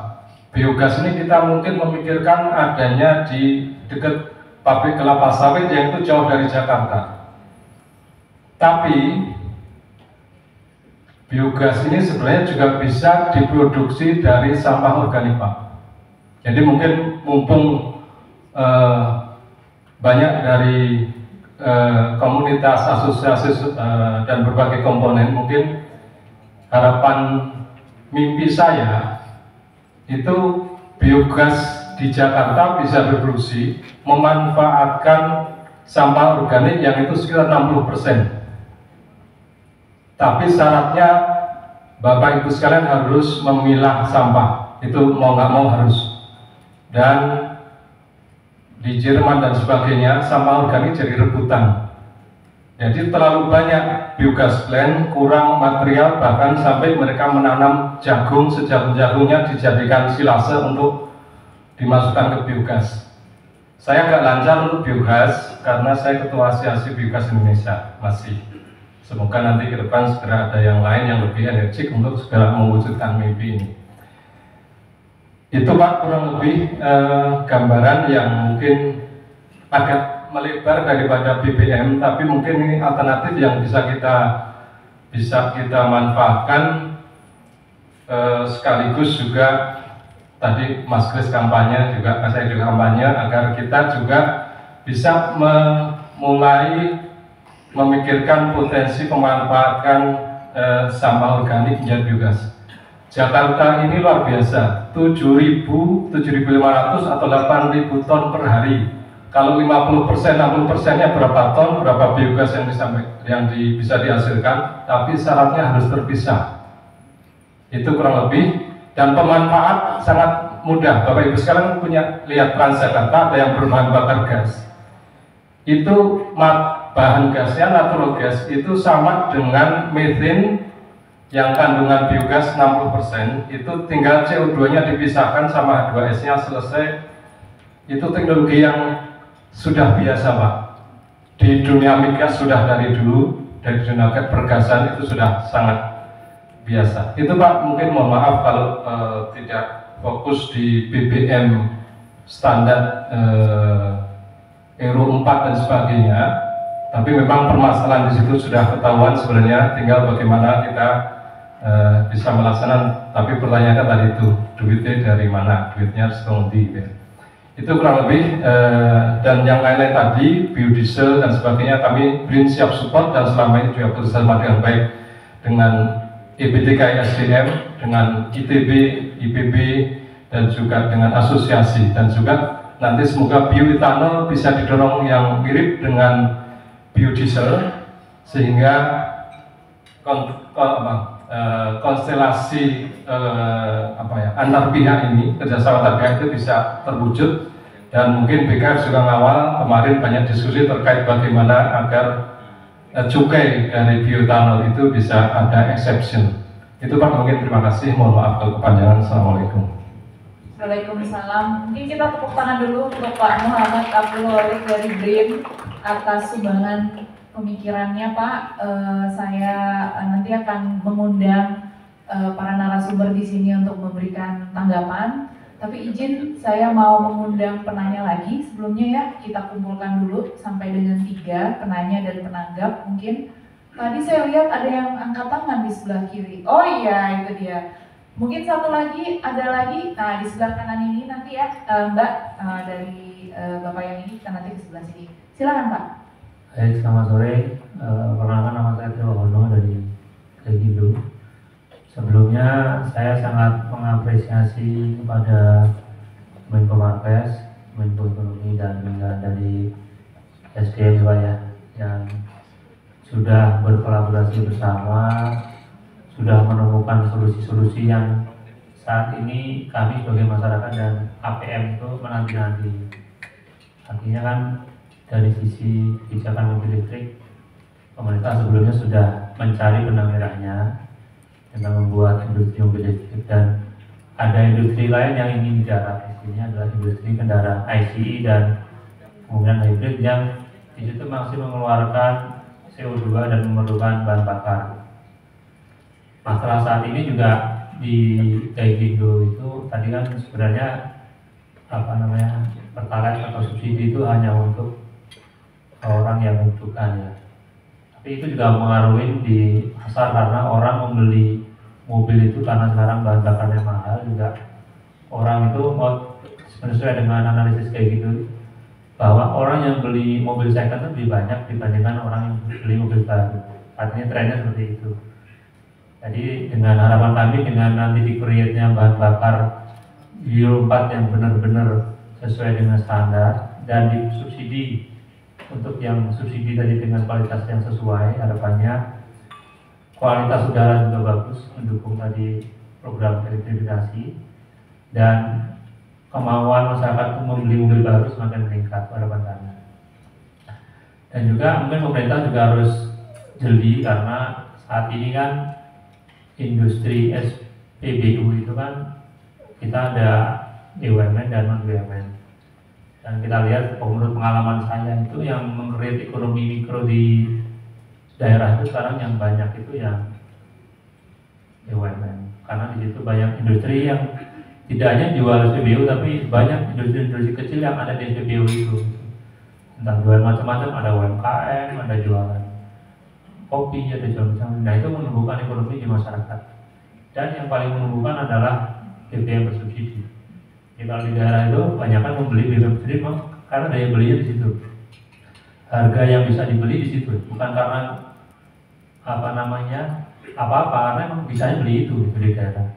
Biogas ini kita mungkin memikirkan adanya di dekat pabrik kelapa sawit yang itu jauh dari Jakarta. Tapi biogas ini sebenarnya juga bisa diproduksi dari sampah organik Pak. Jadi mungkin mumpung banyak dari komunitas, asosiasi dan berbagai komponen, mungkin harapan mimpi saya itu biogas di Jakarta bisa berproduksi memanfaatkan sampah organik yang itu sekitar 60%. Tapi syaratnya Bapak Ibu sekalian harus memilah sampah, itu mau nggak mau harus. Dan di Jerman dan sebagainya sampah organik jadi rebutan. Jadi terlalu banyak biogas plant, kurang material, bahkan sampai mereka menanam jagung, sejagung-jagungnya dijadikan silase untuk dimasukkan ke biogas. Saya nggak lancar untuk biogas karena saya ketua Asosiasi Biogas Indonesia masih. Semoga nanti ke depan segera ada yang lain yang lebih energik untuk segera mewujudkan mimpi ini. Itu Pak kurang lebih gambaran yang mungkin agak melebar daripada BBM, tapi mungkin ini alternatif yang bisa kita manfaatkan, sekaligus juga tadi Mas Kris kampanye juga, saya juga kampanye agar kita juga bisa mulai memikirkan potensi pemanfaatan sampah organik menjadi biogas. Jakarta ini luar biasa, 7.500 atau 8.000 ton per hari. Kalau 50%, 60%-nya berapa ton, berapa biogas yang bisa dihasilkan, tapi syaratnya harus terpisah. Itu kurang lebih, dan pemanfaat sangat mudah. Bapak Ibu sekarang punya lihat Transjakarta, ada yang berbahan bakar gas. Itu bahan gasnya natural gas itu sama dengan methane yang kandungan biogas 60%, itu tinggal CO2-nya dipisahkan sama H2S-nya selesai. Itu teknologi yang sudah biasa, Pak. Di dunia migas sudah dari dulu, dari dunia pergasan itu sudah sangat biasa. Itu Pak, mungkin mohon maaf kalau tidak fokus di BBM standar Euro 4 dan sebagainya. Tapi memang permasalahan di situ sudah ketahuan sebenarnya, tinggal bagaimana kita bisa melaksanakan. Tapi pertanyaannya tadi itu, duitnya dari mana? Duitnya harus ya. Itu kurang lebih, dan yang lain-lain tadi, biodiesel dan sebagainya, kami BRIN siap support dan selama ini juga bekerjasama dengan baik dengan EBTK SDM, dengan ITB, IPB, dan juga dengan asosiasi, dan juga nanti semoga bioetanol bisa didorong yang mirip dengan biodiesel, sehingga konstelasi antar pihak ini, kerjasama antar pihak itu bisa terwujud. Dan mungkin BKR juga ngawal kemarin banyak diskusi terkait bagaimana agar cukai dari bioetanol itu bisa ada exception. Itu Pak, mungkin terima kasih, mohon maaf kalau kepanjangan. Assalamualaikum. Waalaikumsalam. Mungkin kita tepuk tangan dulu untuk Pak Muhammad Abdul Walik dari BRIN atas sumbangan pemikirannya, Pak. Saya nanti akan mengundang para narasumber di sini untuk memberikan tanggapan. Tapi izin saya mau mengundang penanya lagi. Sebelumnya ya, kita kumpulkan dulu sampai dengan 3 penanya dan penanggap. Mungkin tadi saya lihat ada yang angkat tangan di sebelah kiri. Oh iya, itu dia. Mungkin satu lagi, ada lagi. Nah, di sebelah kanan ini nanti ya, Mbak, dari Bapak yang ini, kita nanti ke sebelah sini. Silakan Pak. Baik, selamat sore. Perkenalkan, nama saya Tio Hono dari Kegilu. Sebelumnya saya sangat mengapresiasi kepada Menko Marves, Menko Ekonomi dan dari SDM ya, yang sudah berkolaborasi bersama, sudah menemukan solusi-solusi yang saat ini kami sebagai masyarakat dan APM itu menanti-nanti. Artinya kan dari sisi kebijakan mobil listrik, pemerintah sebelumnya sudah mencari benang merahnya tentang membuat industri mobil listrik, dan ada industri lain yang ingin digarap. Ini adalah industri kendaraan ICE dan kemudian hybrid yang di situ masih mengeluarkan CO2 dan memerlukan bahan bakar. Masalah saat ini juga di Kaigindo itu tadi kan sebenarnya pertalite atau subsidi itu hanya untuk orang yang membutuhkan ya. Tapi itu juga mengaruhi di pasar karena orang membeli mobil itu karena sekarang bahan bakarnya mahal juga. Orang itu sesuai dengan analisis kayak gitu, bahwa orang yang beli mobil second itu lebih banyak dibandingkan orang yang beli mobil baru. Artinya trennya seperti itu. Jadi dengan harapan kami dengan nanti di-create-nya bahan bakar Euro 4 yang benar-benar sesuai dengan standar dan disubsidi untuk yang subsidi tadi dengan kualitas yang sesuai, harapannya kualitas udara juga bagus, mendukung tadi program elektrifikasi, dan kemauan masyarakat untuk membeli mobil baru semakin meningkat, harapan kami. Dan juga mungkin pemerintah juga harus jeli karena saat ini kan industri SPBU itu kan kita ada BUMN dan non-BUMN. Dan kita lihat menurut pengalaman saya itu yang mengkreat ekonomi mikro di daerah itu sekarang yang banyak itu yang BUMN, karena di situ banyak industri yang tidak hanya jual SPBU tapi banyak industri-industri kecil yang ada di SPBU itu, entah jual macam-macam, ada UMKM, ada jualan kopi, ada jualan macam-macam. Nah, itu menumbuhkan ekonomi di masyarakat. Dan yang paling menumbuhkan adalah BBM bersubsidi. Kalau di daerah itu banyak kan membeli BBM bersubsidi karena daya belinya di situ, harga yang bisa dibeli di situ, bukan karena apa-apa, karena memang bisa beli itu di daerah.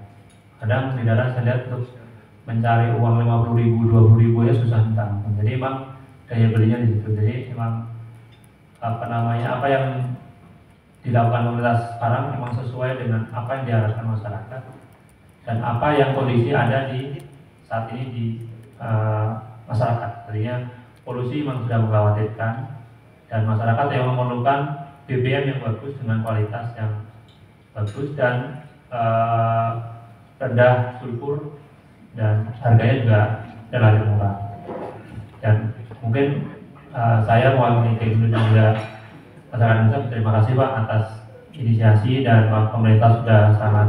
Kadang di daerah saya lihat untuk mencari uang 50.000, 20.000 ya susah minta ampun. Jadi emang daya belinya di situ. Jadi emang apa yang dilakukan pemerintah sekarang memang sesuai dengan apa yang diharapkan masyarakat dan apa yang kondisi ada di saat ini di masyarakat. Artinya polusi memang sudah mengkhawatirkan dan masyarakat yang memerlukan BBM yang bagus dengan kualitas yang bagus dan rendah sulfur dan harganya juga relatif murah. Dan mungkin saya mewakili tim dan juga masyarakat Indonesia berterima kasih Pak atas inisiasi dan pemerintah sudah sangat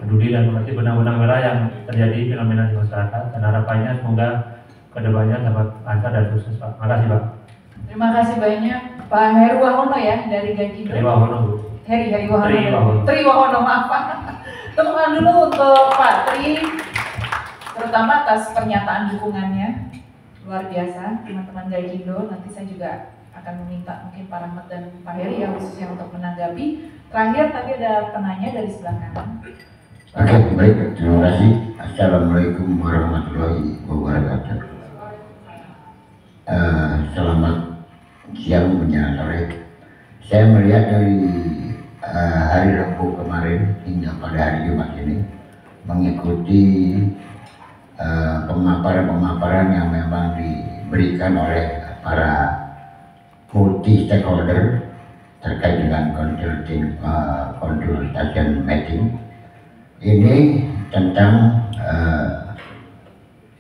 peduli dan mengerti benang-benang merah yang terjadi fenomena di masyarakat dan harapannya semoga kedepannya dapat lancar dan sukses Pak. Terima kasih Pak. Terima kasih banyak Pak Heru Wahono ya dari Gaikindo. Heri Wahono Bu. Heri Wahono. Tri Wahono. Tri Wahono, maaf Pak. Tepuk tangan dulu untuk Pak Tri, terutama atas pernyataan dukungannya. Luar biasa teman-teman Gaikindo. Nanti saya juga akan meminta mungkin Pak Rahmat dan Pak Heri ya khususnya untuk menanggapi. Terakhir tadi ada penanya dari sebelah kanan. Oke, baik, terima kasih. Assalamualaikum warahmatullahi wabarakatuh. Selamat siang menjelang sore. Saya melihat dari hari Rabu kemarin hingga pada hari Jumat ini mengikuti pemaparan-pemaparan yang memang diberikan oleh para multi stakeholder terkait dengan consultation meeting ini tentang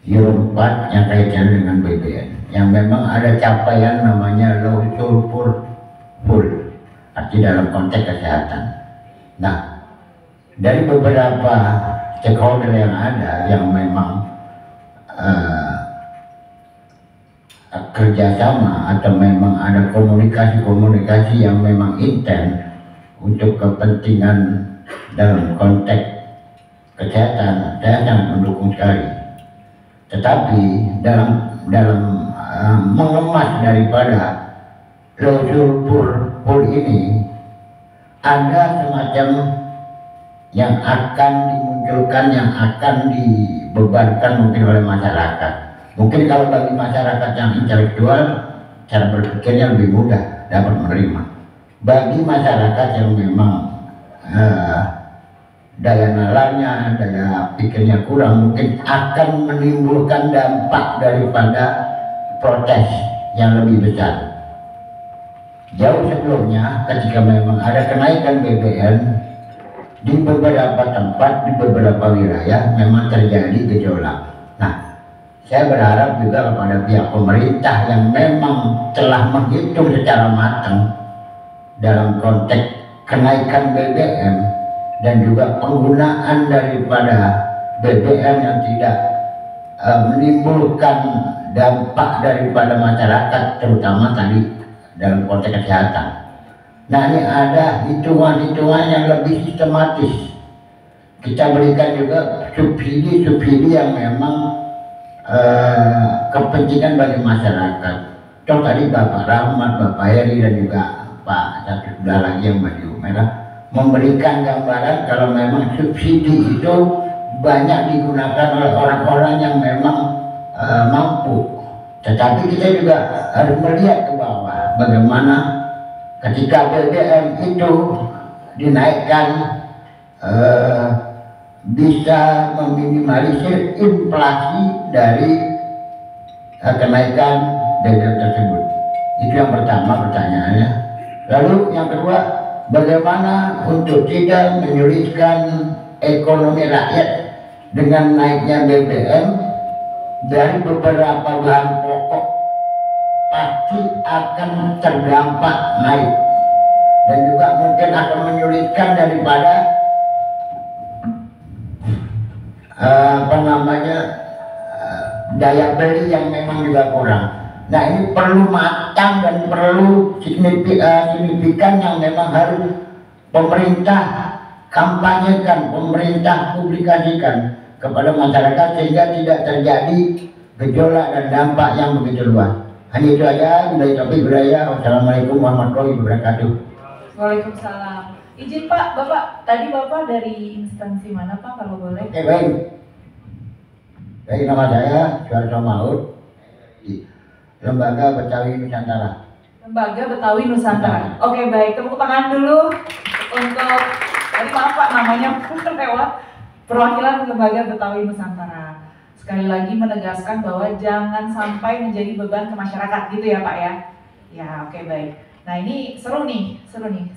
Euro 4 yang kaitan dengan BBM yang memang ada capaian namanya low sulfur full arti dalam konteks kesehatan. Nah, dari beberapa stakeholder yang ada yang memang kerjasama atau memang ada komunikasi yang memang intens untuk kepentingan dalam konteks kesehatan, saya sangat mendukung sekali. Tetapi dalam mengemas daripada low sulfur full ini ada semacam yang akan dimunculkan, yang akan dibebankan mungkin oleh masyarakat. Mungkin kalau bagi masyarakat yang intelektual, cara berpikirnya lebih mudah dapat menerima. Bagi masyarakat yang memang daya nalarnya, daya pikirnya kurang, mungkin akan menimbulkan dampak daripada protes yang lebih besar. Jauh sebelumnya, ketika memang ada kenaikan BBM di beberapa tempat, di beberapa wilayah memang terjadi gejolak. Nah, saya berharap juga kepada pihak pemerintah yang memang telah menghitung secara matang dalam konteks kenaikan BBM dan juga penggunaan daripada BBM yang tidak menimbulkan dampak daripada masyarakat, terutama tadi dalam konteks kesehatan. Nah, ini ada hitungan-hitungan yang lebih sistematis. Kita berikan juga subsidi yang memang kepentingan bagi masyarakat. Contoh tadi Bapak Rahmat, Bapak Heri dan juga Pak satu sudah lagi yang baju merah memberikan gambaran kalau memang subsidi itu banyak digunakan oleh orang-orang yang memang mampu. Tetapi kita juga harus melihat ke bawah bagaimana ketika BBM itu dinaikkan bisa meminimalisir inflasi dari kenaikan BBM tersebut. Itu yang pertama pertanyaannya. Lalu yang kedua, bagaimana untuk tidak menyulitkan ekonomi rakyat dengan naiknya BBM dari beberapa bahan pokok pasti akan terdampak naik dan juga mungkin akan menyulitkan daripada daya beli yang memang juga kurang. Nah, ini perlu matang dan perlu signifikan yang memang harus pemerintah kampanyekan, pemerintah publikasikan kepada masyarakat sehingga tidak terjadi gejolak dan dampak yang begitu luas. Hanya itu aja. Wassalamualaikum warahmatullahi wabarakatuh. Waalaikumsalam. Izin Pak, Bapak, tadi Bapak dari instansi mana Pak kalau boleh? Oke, baik. Baik, nama saya Suharto Maut, Lembaga Betawi Nusantara. Lembaga Betawi Nusantara. Oke, baik, tepuk tangan dulu untuk tadi maaf Pak namanya lewat perwakilan Lembaga Betawi Nusantara. Sekali lagi menegaskan bahwa jangan sampai menjadi beban ke masyarakat gitu ya Pak ya. Ya, oke baik. Nah, ini seru nih.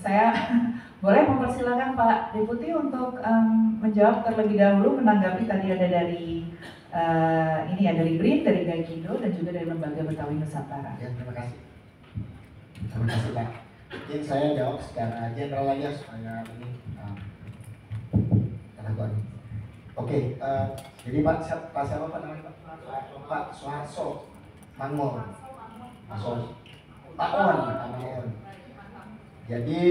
Saya boleh mempersilakan Pak Deputi untuk menjawab terlebih dahulu menanggapi tadi ada dari ini ya dari BRIN, dari Gaikindo dan juga dari Lembaga Betawi Nusantara. Ya, terima kasih. Terima kasih Pak. Mungkin saya jawab secara general aja supaya ini Oke, jadi Pak siapa Pak namanya Pak Suharto Mangmol. Pak On. Jadi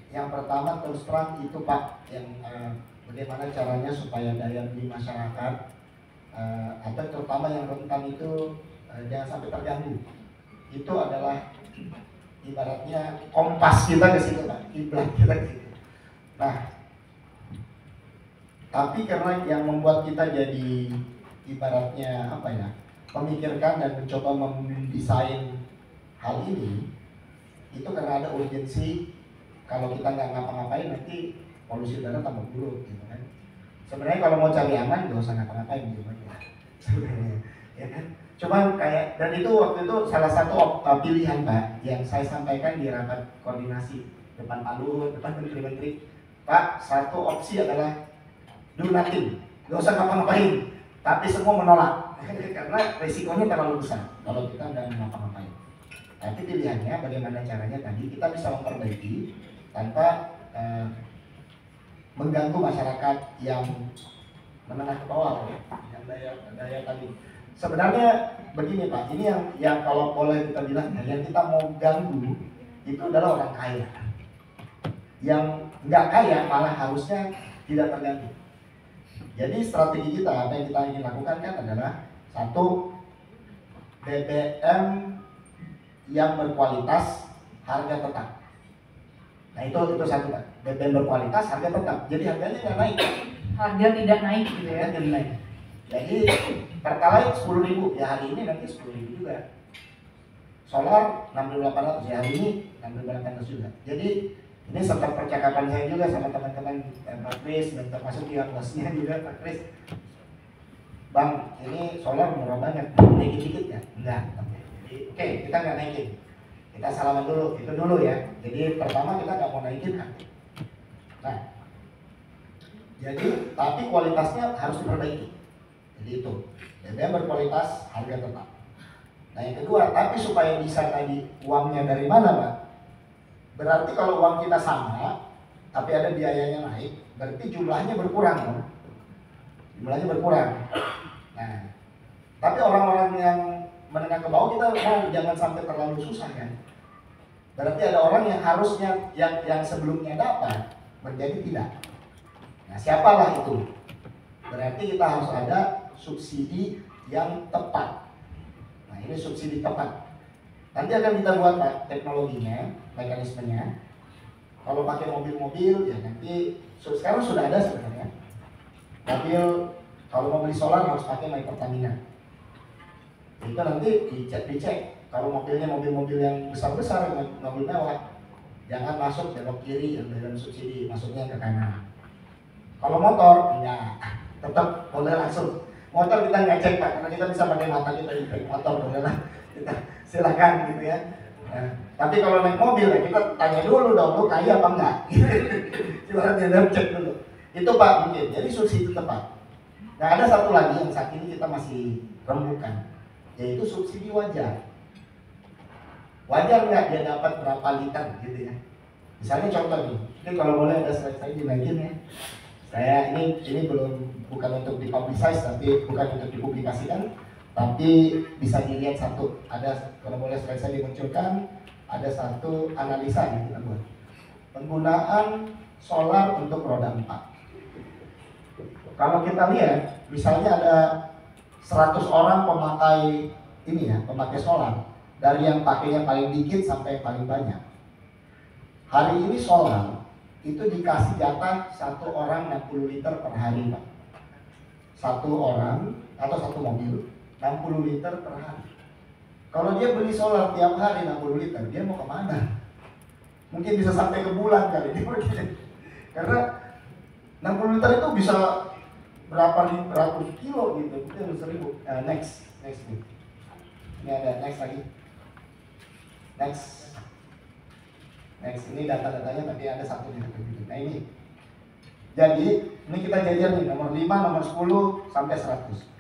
yang pertama terus terang itu Pak yang bagaimana caranya supaya daya beli masyarakat atau terutama yang rentan itu jangan sampai terganggu. Itu adalah ibaratnya kompas kita ke situ Pak, kiblat kita ke situ. Nah, tapi karena yang membuat kita jadi ibaratnya apa ya, memikirkan dan mencoba mendesain hal ini, itu karena ada urgensi. Kalau kita nggak ngapa-ngapain nanti polusi udara tambah buruk gitu kan. Sebenarnya kalau mau cari aman nggak usah ngapa-ngapain gitu kan sebenarnya, ya kan. Cuman kayak, dan itu waktu itu salah satu pilihan Pak yang saya sampaikan di rapat koordinasi depan Pak Luhut, depan menteri-menteri. Pak, satu opsi adalah do nothing, nggak usah ngapa-ngapain, tapi semua menolak karena resikonya terlalu besar kalau kita nggak ngapa-ngapain. Tapi pilihannya bagaimana caranya tadi kita bisa memperbaiki tanpa mengganggu masyarakat yang menengah ke bawah, yang daya tadi. Sebenarnya begini Pak, ini yang kalau boleh kita bilang yang kita mau ganggu itu adalah orang kaya. Yang nggak kaya malah harusnya tidak terganggu. Jadi strategi kita, apa yang kita ingin lakukan kan adalah satu, BBM yang berkualitas, harga tetap. Nah itu satu Pak, BBM berkualitas, harga tetap. Jadi harganya nggak naik. Harga tidak naik gitu ya? Harga tidak naik. Jadi Pertalite 10.000, ya hari ini nanti 10.000 juga. Solar 6.800, ya hari ini 6.800 juga. Jadi ini sempat percakapan saya juga sama teman-teman Pak Kris dan termasuk yang bosnya juga Pak Kris. Bang, ini solar murah banget, naikin dikit ya? Enggak. Jadi oke, kita nggak naikin. Kita salaman dulu, itu dulu ya. Jadi pertama kita nggak mau naikin. Nah, jadi tapi kualitasnya harus diperbaiki. Jadi itu, BBM berkualitas, harga tetap. Nah yang kedua, tapi supaya bisa tadi uangnya dari mana Pak? Berarti kalau uang kita sama, tapi ada biayanya naik, berarti jumlahnya berkurang kan? Jumlahnya berkurang. Nah, tapi orang-orang yang menengah ke bawah kita mau jangan sampai terlalu susah kan? Berarti ada orang yang harusnya yang sebelumnya dapat menjadi tidak. Nah, siapalah itu? Berarti kita harus ada subsidi yang tepat. Nah, ini subsidi tepat. Nanti akan kita buat Pak teknologinya, mekanismenya. Kalau pakai mobil-mobil ya nanti sekarang sudah ada sebenarnya. Mobil kalau mau beli solar harus pakai My Pertamina. Itu nanti dicek. Kalau mobilnya mobil-mobil yang besar-besar, mobil mewah, jangan masuk belok kiri yang dalam subsidi, masuknya ke kanan. Kalau motor enggak, tetap boleh langsung. Motor kita nggak cek Pak, karena kita bisa pakai mata kita di motor, boleh lah. Kita silakan gitu ya. Nah, tapi kalau naik mobil ya kita tanya dulu dong, lu kaya apa enggak? Silakan dia cek dulu. Itu Pak mungkin. Jadi subsidi tepat. Nah ada satu lagi yang saat ini kita masih rembukan, yaitu subsidi wajar. Wajar nggak dia dapat berapa liter gitu ya? Misalnya contoh nih, ini kalau boleh ada slide saya dinaikin ya. Saya ini bukan untuk dipublicize, tapi bukan untuk dipublikasikan, tapi bisa dilihat satu. Ada kalau boleh slide saya dimunculkan, ada satu analisa yang kita buat. Penggunaan solar untuk roda 4. Kalau kita lihat, misalnya ada 100 orang pemakai ini ya, pemakai solar. Dari yang pakainya paling dikit sampai paling banyak. Hari ini solar itu dikasih jatah satu orang 60 liter per hari Pak. Satu orang atau satu mobil 60 liter per hari. Kalau dia beli solar tiap hari 60 liter, dia mau kemana? Mungkin bisa sampai ke bulan kali dia pergi. Karena 60 liter itu bisa berapa ratus kilo gitu, mungkin 1000. Next nih. Ini ada next lagi. Next ini data-datanya tapi ada satu di gitu. Nah ini. Jadi ini kita jajar nih nomor 5, nomor 10 sampai 100.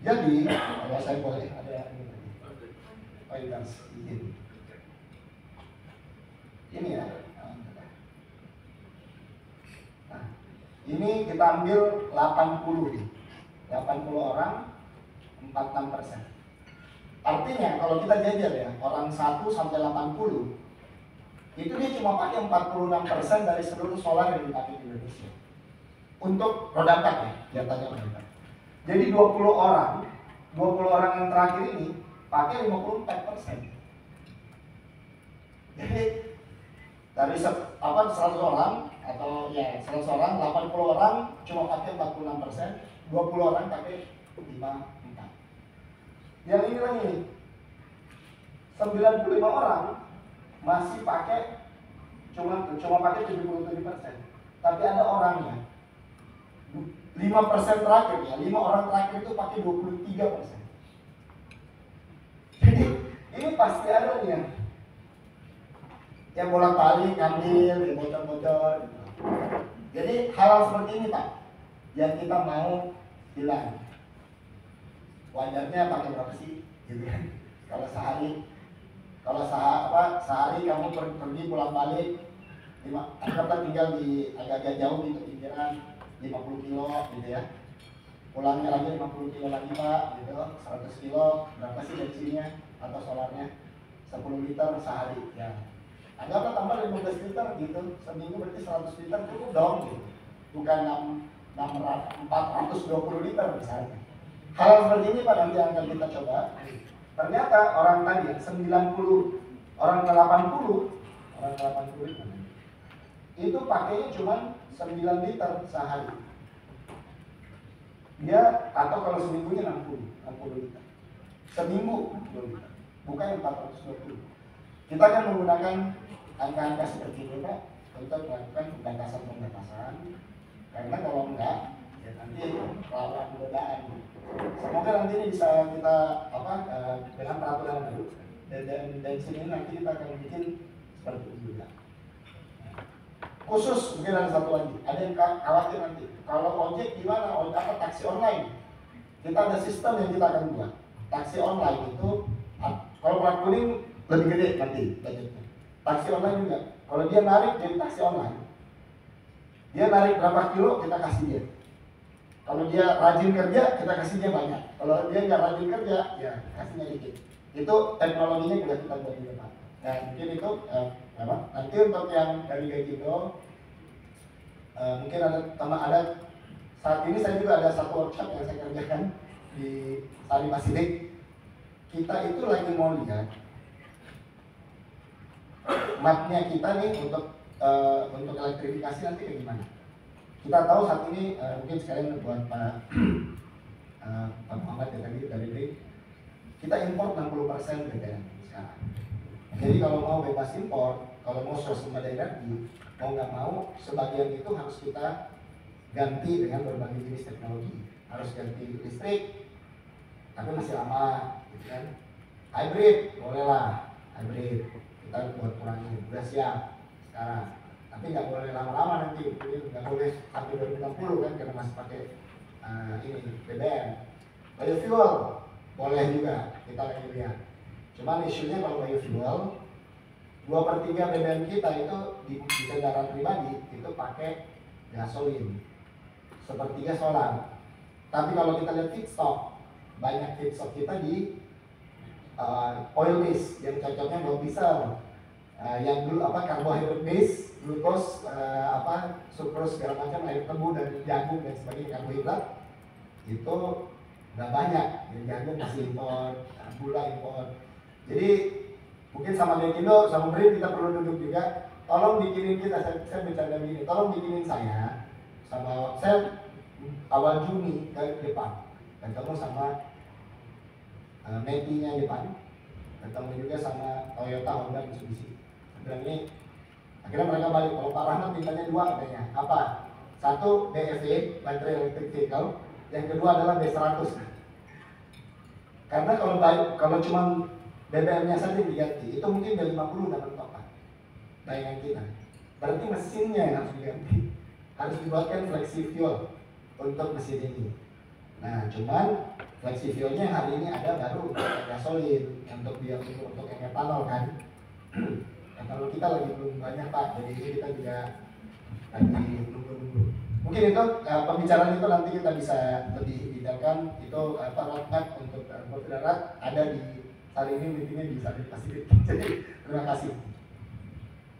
Jadi kalau saya boleh ada ini tadi. Pointers ini ya. Nah, ini kita ambil 80 nih. 80 orang 46%. Artinya kalau kita jajar ya, orang 1 sampai 80 itu dia cuma pakai 46% dari seluruh solar yang dipakai di Indonesia. Untuk roda 4 ya, jatahnya roda 4. Jadi 20 orang yang terakhir ini pakai 54%. Jadi dari 100 orang atau ya 100 orang, 80 orang cuma pakai 46%, 20 orang pakai 54. Yang ini lagi nih, 95 orang masih pakai cuma pakai 77%. Tapi ada orangnya 5% terakhir ya, 5 orang terakhir itu pakai 23%. Jadi ini pasti ada nih yang bolak-balik ngambil, yang bocor-bocor gitu. Jadi hal seperti ini Pak yang kita mau hilang. Wajarnya pakai berapa sih gitu kan? Kalau sehari kamu pergi pulang balik, anggaplah tinggal di agak-agak jauh di pinggiran 50 kilo gitu ya. Pulangnya lagi 50 kilo lagi Pak, gitu, 100 kilo, berapa sih bensinnya atau solarnya? 10 liter sehari ya. Anggaplah tambah 15 liter gitu, seminggu berarti 100 liter cukup dong gitu. Bukan 420 liter misalnya. Hal seperti ini Pak nanti akan kita coba. Ternyata orang tadi 90, orang ke 80 itu pakainya cuma 9 liter sehari. Dia atau kalau seminggunya 60 liter. Seminggu 60 liter. Bukan 420. Kita akan menggunakan angka-angka seperti ini Pak untuk melakukan pembatasan. Karena kalau enggak ya nanti lawan godaan. Semoga nanti ini bisa kita dengan peraturan baru dan sini nanti kita akan bikin seperti itu juga. Khusus mungkin ada satu lagi, ada yang khawatir nanti kalau ojek gimana, taksi online. Kita ada sistem yang kita akan buat. Taksi online itu kalau plat kuning lebih gede nanti budgetnya. Taksi online juga. Kalau dia narik jadi taksi online, dia narik berapa kilo kita kasih dia. Kalau dia rajin kerja, kita kasih dia banyak. Kalau dia nggak rajin kerja, ya kasihnya dikit. Itu teknologinya juga kita buat di depan. Nah, mungkin itu nanti untuk yang dari Gajindo, mungkin ada saat ini saya juga ada satu workshop yang saya kerjakan di Sari Masidik. Kita itu lagi mau lihat mapnya kita nih untuk elektrifikasi nanti kayak gimana. Kita tahu saat ini mungkin sekalian buat Pak Muhammad ya tadi dari BRI, kita impor 60% BBM sekarang. Jadi kalau mau bebas impor, kalau mau swasembada energi, mau nggak mau sebagian itu harus kita ganti dengan berbagai jenis teknologi. Harus ganti listrik, tapi masih lama, gitu kan? Hybrid, bolehlah hybrid. Kita buat kurangi, udah siap sekarang. Tapi nggak boleh lama-lama nanti, nggak boleh sampai 2060 kan, karena masih pakai ini BBM. Biofuel boleh juga, kita lagi lihat. Cuman isunya kalau biofuel, 2/3 BBM kita itu di kendaraan pribadi itu pakai gasolin, 1/3 solar. Tapi kalau kita lihat feedstock, banyak feedstock kita di oil base yang cocoknya buat diesel. Yang dulu karbohidrat base, glukos, sukrose segala macam, air tebu dan jagung dan sebagainya karbohidrat itu nggak banyak. Jadi jagung masih impor, gula impor. Jadi mungkin sama Gajindo, sama BRI kita perlu duduk juga tolong bikinin kita, saya bercanda gini, tolong bikinin saya sama saya awal Juni ke depan ketemu sama Meti-nya depan, ketemu juga sama Toyota, Honda, Mitsubishi. Bilang ini, akhirnya mereka balik. Kalau Pak Rahmat mintanya 2 katanya. Apa? Satu BEV, Battery Electric Vehicle, yang kedua adalah B100. Karena kalau cuma BBM-nya saja diganti, itu mungkin B50 udah mentok Pak. Bayangan kita. Berarti mesinnya yang harus diganti. Harus dibuatkan flexi fuel untuk mesin ini. Nah, cuman flexi fuelnya hari ini ada baru gasolin untuk yang etanol kan. Etanol kita lagi belum banyak Pak, jadi ini kita juga lagi nunggu-nunggu. Mungkin itu pembicaraan itu nanti kita bisa lebih detailkan. Itu roadmap untuk transport darat ada di hari ini meetingnya di Sari Pasifik. Jadi terima kasih.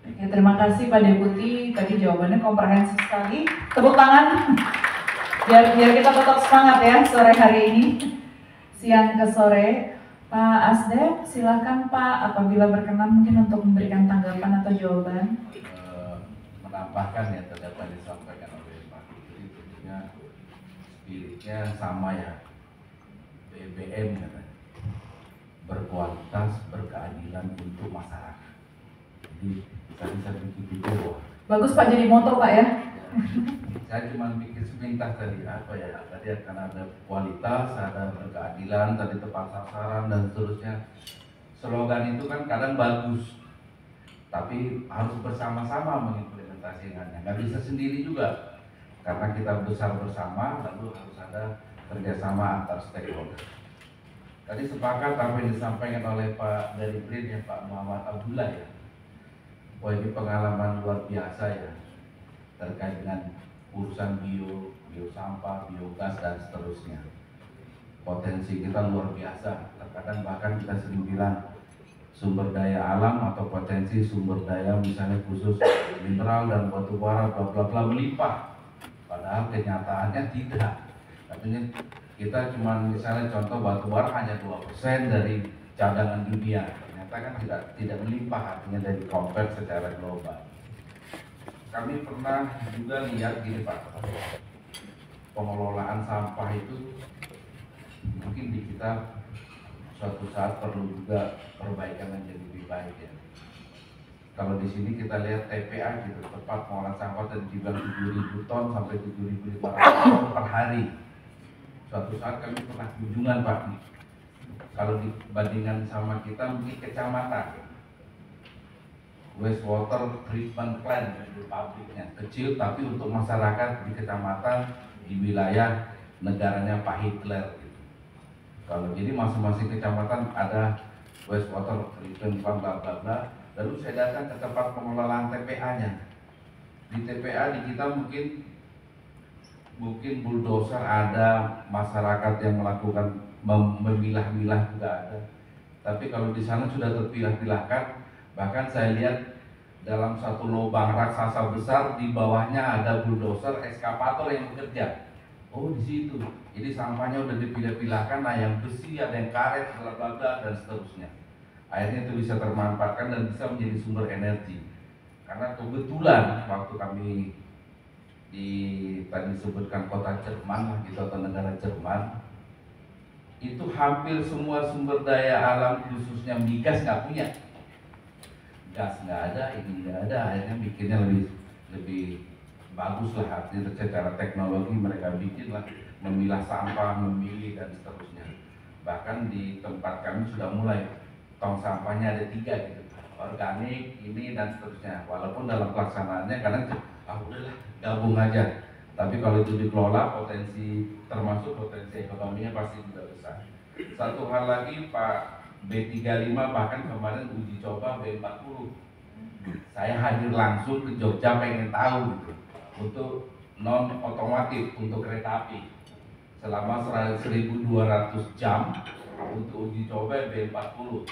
Ya, terima kasih Pak Deputi, tadi jawabannya komprehensif sekali. Tepuk tangan biar kita tetap semangat ya sore hari ini, siang ke sore. Pak Asdep, silakan Pak, apabila berkenan mungkin untuk memberikan tanggapan atau jawaban. Menambahkan ya terhadap yang disampaikan oleh Pak Putri, tentunya spiritnya sama ya, BBM katanya, berkualitas, berkeadilan untuk masyarakat. Jadi tadi saya pikir wah. Bagus Pak, jadi motor Pak ya. Saya cuma pikir sepintas tadi apa ya, tadi akan ada kualitas, ada berkeadilan, tadi tepat sasaran dan seterusnya. Slogan itu kan kadang bagus, tapi harus bersama-sama mengimplementasikannya. Nggak bisa sendiri juga, karena kita besar bersama, lalu harus ada kerjasama antar stakeholder. Tadi sepakat apa yang disampaikan oleh Pak dari BRIN ya, Pak Muhammad Abdullah ya. Wah, ini pengalaman luar biasa ya, terkait dengan urusan bio sampah, biogas dan seterusnya. Potensi kita luar biasa. Terkadang bahkan kita sering bilang sumber daya alam atau potensi sumber daya misalnya khusus mineral dan batu bara bla bla bla melimpah. Padahal kenyataannya tidak. Artinya kita cuma misalnya contoh batu bara hanya 2% dari cadangan dunia. Ternyata kan tidak melimpah, artinya dari compare secara global. Kami pernah juga lihat gini Pak, pengelolaan sampah itu mungkin di kita suatu saat perlu juga perbaikan menjadi lebih baik ya. Kalau di sini kita lihat TPA gitu, tempat pengolahan sampah tadi dibilang 7.000 ton sampai 7.500 ton per hari. Suatu saat kami pernah kunjungan Pak, kalau dibandingkan sama kita mungkin kecamatan. Wastewater treatment plant di pabriknya kecil, tapi untuk masyarakat di kecamatan di wilayah negaranya Pak Hitler gitu. Kalau jadi masing-masing kecamatan ada wastewater treatment plant bla bla bla. Lalu saya datang ke tempat pengelolaan TPA-nya. Di TPA di kita mungkin bulldozer ada, masyarakat yang melakukan memilah-milah juga ada. Tapi kalau di sana sudah terpilah-pilahkan. Bahkan saya lihat dalam satu lubang raksasa besar di bawahnya ada bulldozer eskavator yang bekerja. Oh di situ. Jadi sampahnya udah dipilah-pilahkan, nah yang besi ada yang karet, bla bla bla dan seterusnya. Akhirnya itu bisa termanfaatkan dan bisa menjadi sumber energi. Karena kebetulan waktu kami tadi disebutkan kota Jerman gitu atau negara Jerman, itu hampir semua sumber daya alam khususnya migas nggak punya. Gas nggak ada, ini nggak ada, akhirnya bikinnya lebih bagus lah, artinya secara teknologi mereka bikin lah, memilah sampah, memilih dan seterusnya. Bahkan di tempat kami sudah mulai tong sampahnya ada 3 gitu, organik, ini dan seterusnya. Walaupun dalam pelaksanaannya kadang udahlah gabung aja, tapi kalau itu dikelola potensi termasuk potensi ekonominya pasti juga besar. Satu hal lagi Pak, B35 bahkan kemarin uji coba B40. Saya hadir langsung ke Jogja pengen tahu gitu. Untuk non otomotif, untuk kereta api. Selama 1.200 jam untuk uji coba B40.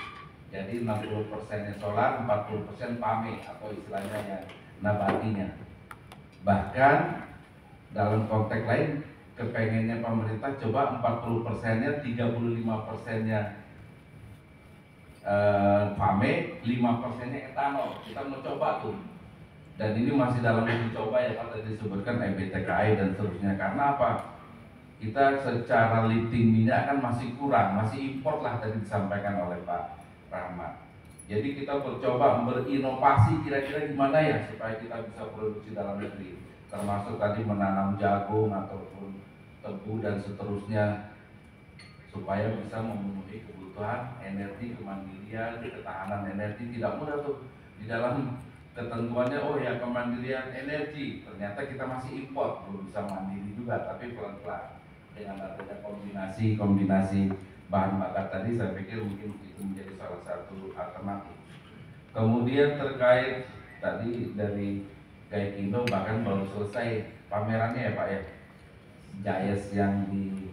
Jadi 60%-nya solar, 40% PAME atau istilahnya yang nabatinya. Bahkan dalam konteks lain kepengennya pemerintah coba 40%-nya, 35%-nya PAME, 5%-nya etanol. Kita mau coba tuh Dan ini masih dalam uji coba ya Pak, tadi disebutkan EBTKI dan seterusnya. Karena apa? Kita secara lifting minyak kan masih kurang, masih import lah tadi disampaikan oleh Pak Rahmat. Jadi kita mencoba berinovasi kira-kira gimana ya supaya kita bisa produksi dalam negeri. Termasuk tadi menanam jagung ataupun tebu dan seterusnya supaya bisa memenuhi kebutuhan energi, kemandirian, ketahanan energi. Tidak mudah tuh di dalam ketentuannya, oh ya kemandirian energi, ternyata kita masih import, belum bisa mandiri juga, tapi pelan-pelan dengan adanya kombinasi bahan bakar tadi, saya pikir mungkin itu menjadi salah satu alternatif. Kemudian terkait tadi dari Gaikindo, bahkan baru selesai pamerannya ya Pak ya, Jayes yang di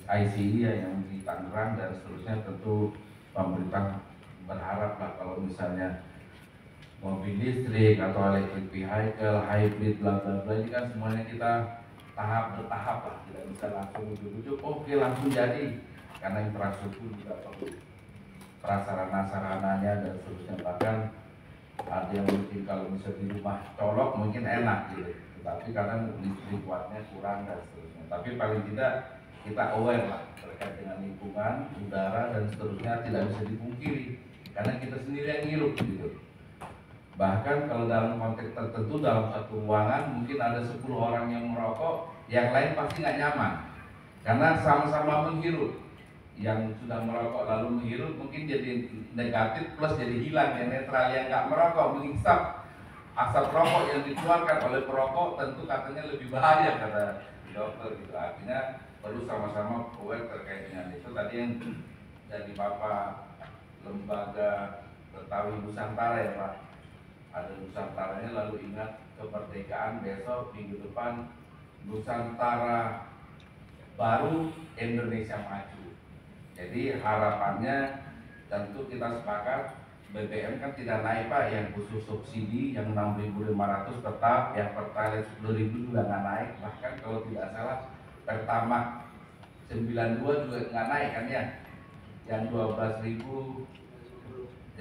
ICI ya, yang di Tangerang dan seterusnya. Tentu pemerintah berharap lah kalau misalnya mobil listrik atau electric vehicle, hybrid, bla bla bla, ini kan semuanya kita bertahap lah, tidak bisa langsung ujuk-ujuk oke langsung jadi, karena infrastruktur juga perlu prasarana-sarananya dan seterusnya. Bahkan ada yang mungkin kalau bisa di rumah colok mungkin enak gitu, tetapi kadang listrik wattnya kurang dan seterusnya. Tapi paling tidak kita aware lah terkait dengan lingkungan, udara dan seterusnya, tidak bisa dipungkiri karena kita sendiri yang ngirup gitu. Bahkan kalau dalam konteks tertentu dalam satu ruangan mungkin ada 10 orang yang merokok, yang lain pasti nggak nyaman karena sama-sama menghirup. Yang sudah merokok lalu menghirup mungkin jadi negatif plus jadi hilang, yang netral. Yang nggak merokok menghisap asap rokok yang dikeluarkan oleh perokok tentu katanya lebih bahaya kata dokter gitu. Artinya perlu sama-sama aware terkait dengan itu. Tadi yang dari Bapak Lembaga Betawi Nusantara ya Pak, ada Nusantaranya, lalu ingat kemerdekaan, besok minggu depan Nusantara baru, Indonesia maju. Jadi harapannya tentu kita sepakat BBM kan tidak naik Pak, yang khusus subsidi yang 6.500 tetap, yang Pertalite 10.000 juga nggak naik. Bahkan kalau tidak salah Pertamax 92 juga nggak naik kan ya, yang 12.000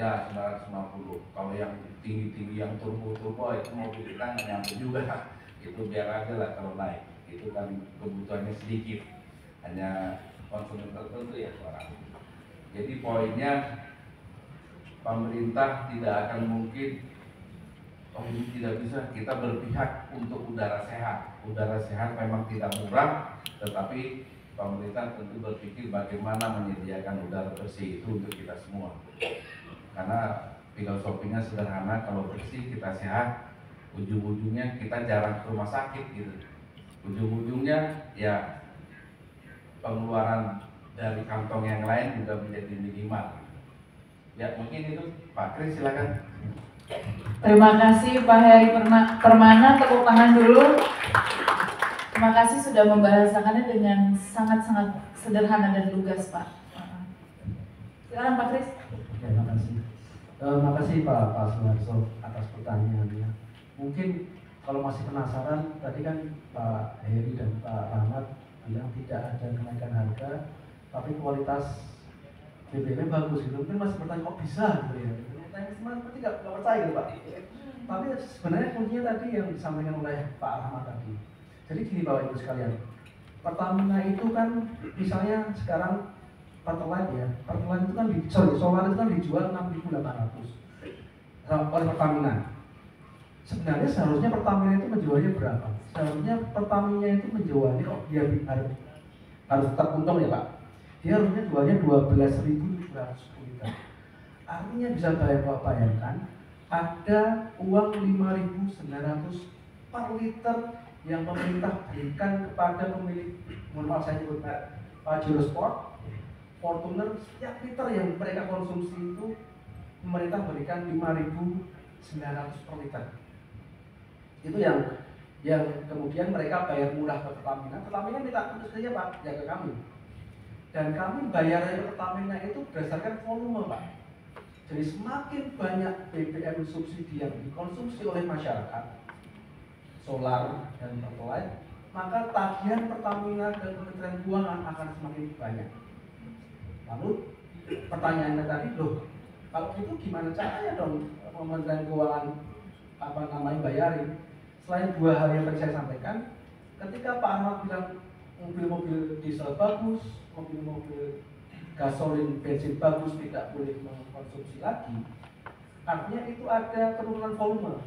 ya 950. Kalau yang tinggi-tinggi yang turbo itu mobil kita nggak nyampe juga, itu biar aja lah kalau naik, itu kan kebutuhannya sedikit, hanya konsumen tertentu ya orang. Jadi poinnya pemerintah tidak akan mungkin ini tidak bisa, kita berpihak untuk udara sehat. Udara sehat memang tidak murah, tetapi pemerintah tentu berpikir bagaimana menyediakan udara bersih itu untuk kita semua. Karena filosofinya sederhana, kalau bersih kita sehat, ujung-ujungnya kita jarang ke rumah sakit gitu. Ujung-ujungnya ya pengeluaran dari kantong yang lain juga menjadi minimal. Ya mungkin itu Pak Kris, silakan. Terima kasih Pak Heri Permana, tepuk tangan dulu. Terima kasih sudah membahasakannya dengan sangat-sangat sederhana dan lugas Pak. Silakan Pak Kris. Terima kasih. Terima kasih Pak Suharso atas pertanyaannya. Mungkin kalau masih penasaran, tadi kan Pak Heri dan Pak Rahmat bilang tidak ada kenaikan harga, tapi kualitas BBM bagus gitu. Mungkin masih bertanya kok bisa gitu ya. Seperti nggak percaya gitu Pak. Tapi sebenarnya kuncinya tadi yang disampaikan oleh Pak Rahmat tadi. Jadi gini Bapak Ibu sekalian, Pertamina itu kan misalnya sekarang Pertalite ya, Pertalite itu kan solar itu kan dijual 6.800 oleh Pertamina. Sebenarnya seharusnya Pertamina itu menjualnya berapa? Seharusnya Pertamina itu menjualnya kok dia harus tetap untung ya Pak. Dia harusnya jualnya 12.700 liter. Artinya bisa bayangkan ada uang 5.900 per liter yang pemerintah berikan kepada pemilik, mohon maaf saya nyebut Pajero Sport, Fortuner, setiap liter yang mereka konsumsi itu pemerintah berikan 5.900 per liter. Itu yang kemudian mereka bayar murah ke Pertamina. Pertamina minta putus saja Pak, ya ke kami. Dan kami bayarnya ke Pertamina itu berdasarkan volume Pak. Jadi semakin banyak BBM subsidi yang dikonsumsi oleh masyarakat, solar dan Pertalite, maka tagihan Pertamina dan Kementerian Keuangan akan semakin banyak. Lalu pertanyaannya tadi, loh kalau gitu gimana caranya dong Kementerian Keuangan bayarin. Selain 2 hal yang tadi saya sampaikan, ketika Pak Ahmad bilang mobil-mobil diesel bagus, mobil-mobil gasolin bensin bagus tidak boleh mengkonsumsi lagi, artinya itu ada penurunan volume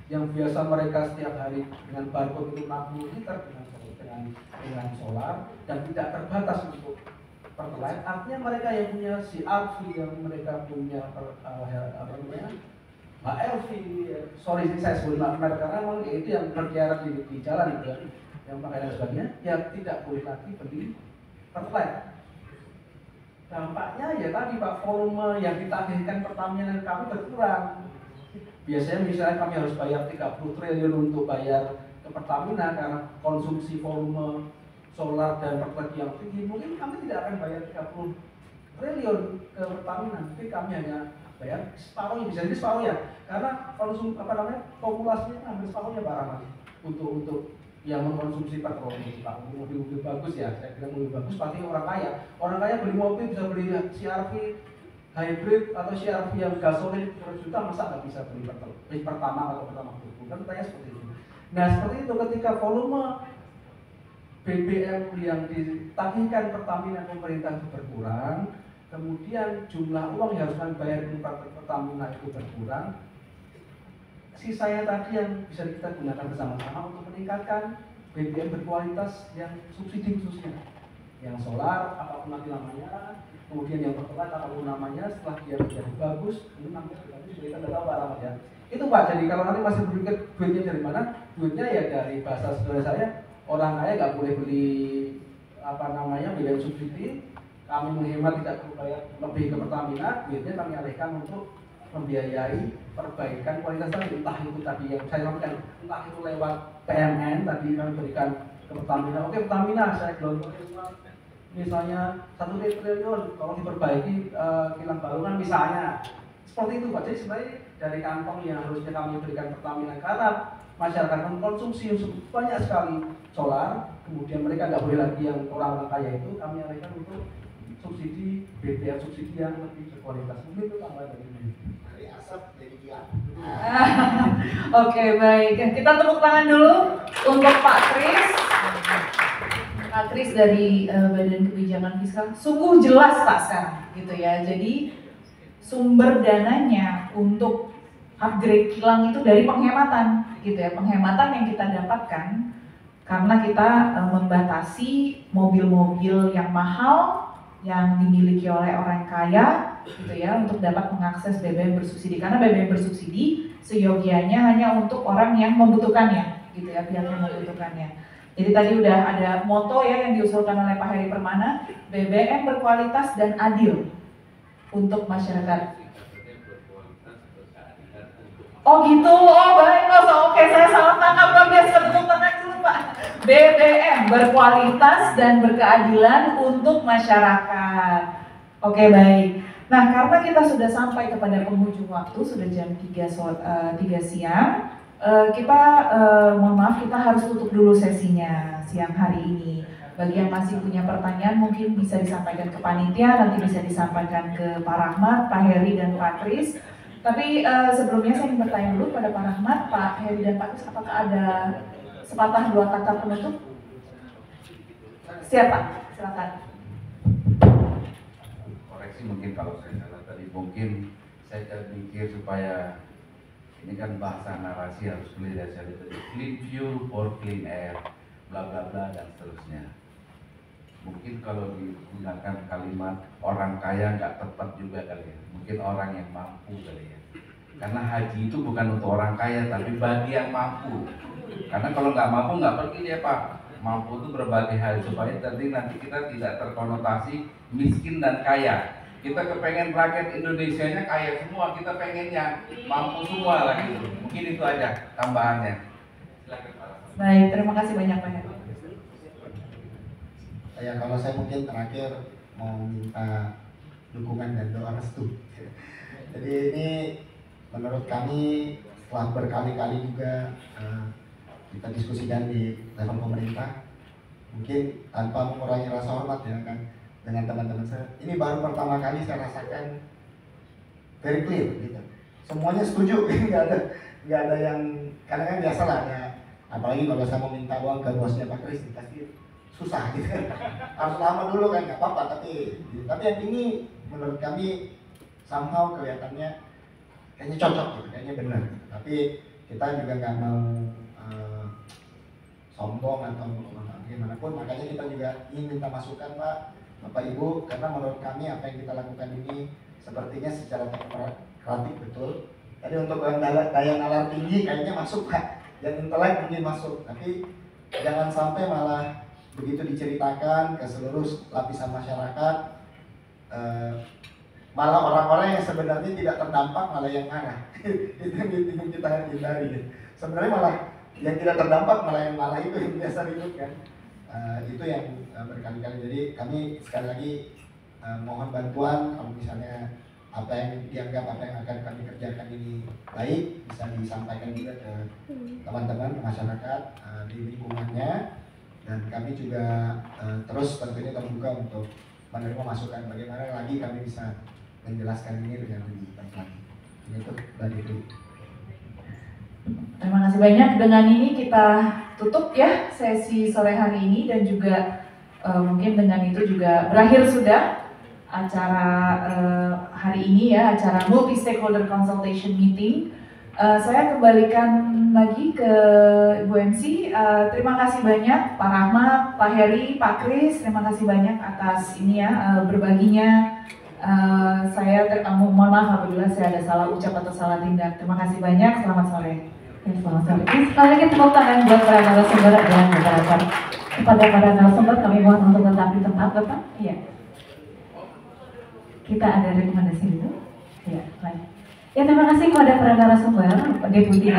yang biasa mereka setiap hari dengan barcode itu 60 liter dengan solar dan tidak terbatas untuk pertalite. Artinya mereka yang punya CRV, yang mereka punya HLV, sorry saya sebut merek karena memang itu yang berkeliaran di jalan itu yang pakai dan sebagainya, ya tidak boleh lagi beli pertalite. Dampaknya ya tadi Pak, volume yang ditagihkan Pertamina dan kami berkurang. Biasanya misalnya kami harus bayar 30 triliun untuk bayar ke Pertamina karena konsumsi volume solar dan pertalite yang tinggi, mungkin kami tidak akan bayar 30 triliun ke Pertamina, mungkin kami hanya bayar separuhnya, bisa jadi separuh ya, karena populasinya hampir separuhnya Pak Rahmat untuk yang mengkonsumsi petrol. Pak, mobil bagus ya, saya bilang mobil bagus pasti orang kaya beli mobil bisa beli CRV hybrid atau CRV yang gasolin 100 juta, masa nggak bisa beli pertama atau pertama kan tanya seperti itu. Nah seperti itu, ketika volume BBM yang ditagihkan Pertamina pemerintah itu berkurang, kemudian jumlah uang yang harus kami bayar di Pertamina itu berkurang, sisanya tadi yang bisa kita gunakan bersama-sama untuk meningkatkan BBM berkualitas yang subsidi khususnya, yang solar apapun nanti namanya, kemudian yang pertalite apapun namanya, setelah dia menjadi bagus, ini namanya kita tidak tahu arah ya. Itu Pak, jadi kalau nanti masih berpikir duitnya dari mana, duitnya ya dari bahasa saudara saya, orang kaya nggak boleh beli BBM subsidi, kami menghemat tidak perlu bayar lebih ke Pertamina, duitnya kami alihkan untuk membiayai perbaikan kualitas tadi, entah itu tadi yang saya sampaikan, entah itu lewat PMN tadi kami berikan ke Pertamina. Oke Pertamina, saya gelontorkan misalnya 1 triliun, kalau diperbaiki kilang Balongan misalnya, seperti itu Pak. Jadi sebenarnya dari kantong yang harusnya kami berikan Pertamina, karena masyarakat mengkonsumsi banyak sekali solar, kemudian mereka nggak boleh lagi yang orang kaya itu, kami alihkan untuk subsidi BBM, subsidi yang lebih berkualitas. Mungkin itu tambahan dari ini. Dari asap jadi kilang. Oke, baik. Kita tepuk tangan dulu untuk Pak Kris. Pak Kris dari Badan Kebijakan Fiskal. Sungguh jelas Pak sekarang gitu ya. Jadi sumber dananya untuk upgrade kilang itu dari penghematan gitu ya. Penghematan yang kita dapatkan karena kita membatasi mobil-mobil yang mahal yang dimiliki oleh orang kaya gitu ya, untuk dapat mengakses BBM bersubsidi, karena BBM bersubsidi seyogianya hanya untuk orang yang membutuhkannya gitu ya, pihak yang membutuhkannya. Jadi tadi udah ada moto ya yang diusulkan oleh Pak Heri Permana, BBM berkualitas dan adil untuk masyarakat. Oh gitu, oh baik, oke saya salah tangkap, biasa tepuk tangan dulu Pak. BBM berkualitas dan berkeadilan untuk masyarakat. Oke baik. Nah karena kita sudah sampai kepada penghujung waktu, sudah jam 3 siang, kita mohon maaf kita harus tutup dulu sesinya siang hari ini. Bagi yang masih punya pertanyaan mungkin bisa disampaikan ke panitia, nanti bisa disampaikan ke Pak Rahmat, Pak Heri dan Pak Kris. Tapi sebelumnya saya ingin bertanya dulu pada Pak Rahmat, Pak Heri dan Pak Kris, apakah ada sepatah dua kata penutup? Siapa? Silakan. Koreksi mungkin kalau saya salah tadi, mungkin saya pikir supaya ini kan bahasa narasi harus clear, saya tadi clean fuel for clean air, bla bla bla dan seterusnya. Mungkin kalau digunakan kalimat orang kaya nggak tepat juga kali ya, mungkin orang yang mampu kali ya. Karena haji itu bukan untuk orang kaya, tapi bagi yang mampu. Karena kalau nggak mampu nggak pergi dia Pak. Mampu itu berbagai hal supaya nanti kita tidak terkonotasi miskin dan kaya. Kita kepengen rakyat Indonesianya kaya semua, kita pengennya mampu semua lah gitu. Mungkin itu aja tambahannya. Silakan Pak. Baik, terima kasih banyak Pak Heri. Ya kalau saya mungkin terakhir mau minta dukungan dan doa restu. Jadi ini menurut kami setelah berkali-kali juga kita diskusikan di level pemerintah, mungkin tanpa mengurangi rasa hormat ya kan dengan teman-teman saya. Ini baru pertama kali saya rasakan very clear gitu. Semuanya setuju, nggak nggak ada yang, karena kan biasa lah ya, apalagi kalau saya mau minta uang ke bosnya Pak Kris pasti susah gitu kan, harus lama dulu kan, nggak apa-apa, tapi yang ini menurut kami somehow kelihatannya kayaknya cocok gitu, kayaknya benar gitu. Tapi kita juga nggak mau sombong atau gimana pun, makanya kita juga ingin minta masukan Pak, Bapak Ibu, karena menurut kami apa yang kita lakukan ini sepertinya secara teknokratik betul. Tadi untuk yang daya nalar tinggi kayaknya masuk Pak, yang intelek mungkin masuk, tapi jangan sampai malah begitu diceritakan ke seluruh lapisan masyarakat, malah orang-orang yang sebenarnya tidak terdampak malah yang marah. Itu yang kita hindari. Sebenarnya malah yang tidak terdampak malah yang marah, itu yang biasa ribut kan. Itu yang berkali-kali. Jadi kami sekali lagi mohon bantuan kalau misalnya apa yang dianggap apa yang akan kami kerjakan ini baik, bisa disampaikan juga ke teman-teman masyarakat di lingkungannya, dan kami juga terus tentunya terbuka untuk menerima masukan bagaimana lagi kami bisa menjelaskan ini dengan lebih baik lagi. Itu dari itu. Terima kasih banyak. Dengan ini kita tutup ya sesi sore hari ini, dan juga mungkin dengan itu juga berakhir sudah acara hari ini ya, acara multi stakeholder consultation meeting. Saya kembalikan lagi ke Ibu MC. Terima kasih banyak Pak Rahmat, Pak Heri, Pak Kris. Terima kasih banyak atas ini ya, berbaginya. Saya mohon maaf apabila saya ada salah ucap atau salah tindak. Terima kasih banyak. Selamat sore. Ya, selamat sore. Sekali lagi tepuk tangan buat para narasumber dan moderator. Kepada para narasumber kami mohon untuk tetap di tempat, Bapak. Iya. Kita ada rekomendasi dulu. Ya, baik. Ya, terima kasih kepada para narasumber, Deputi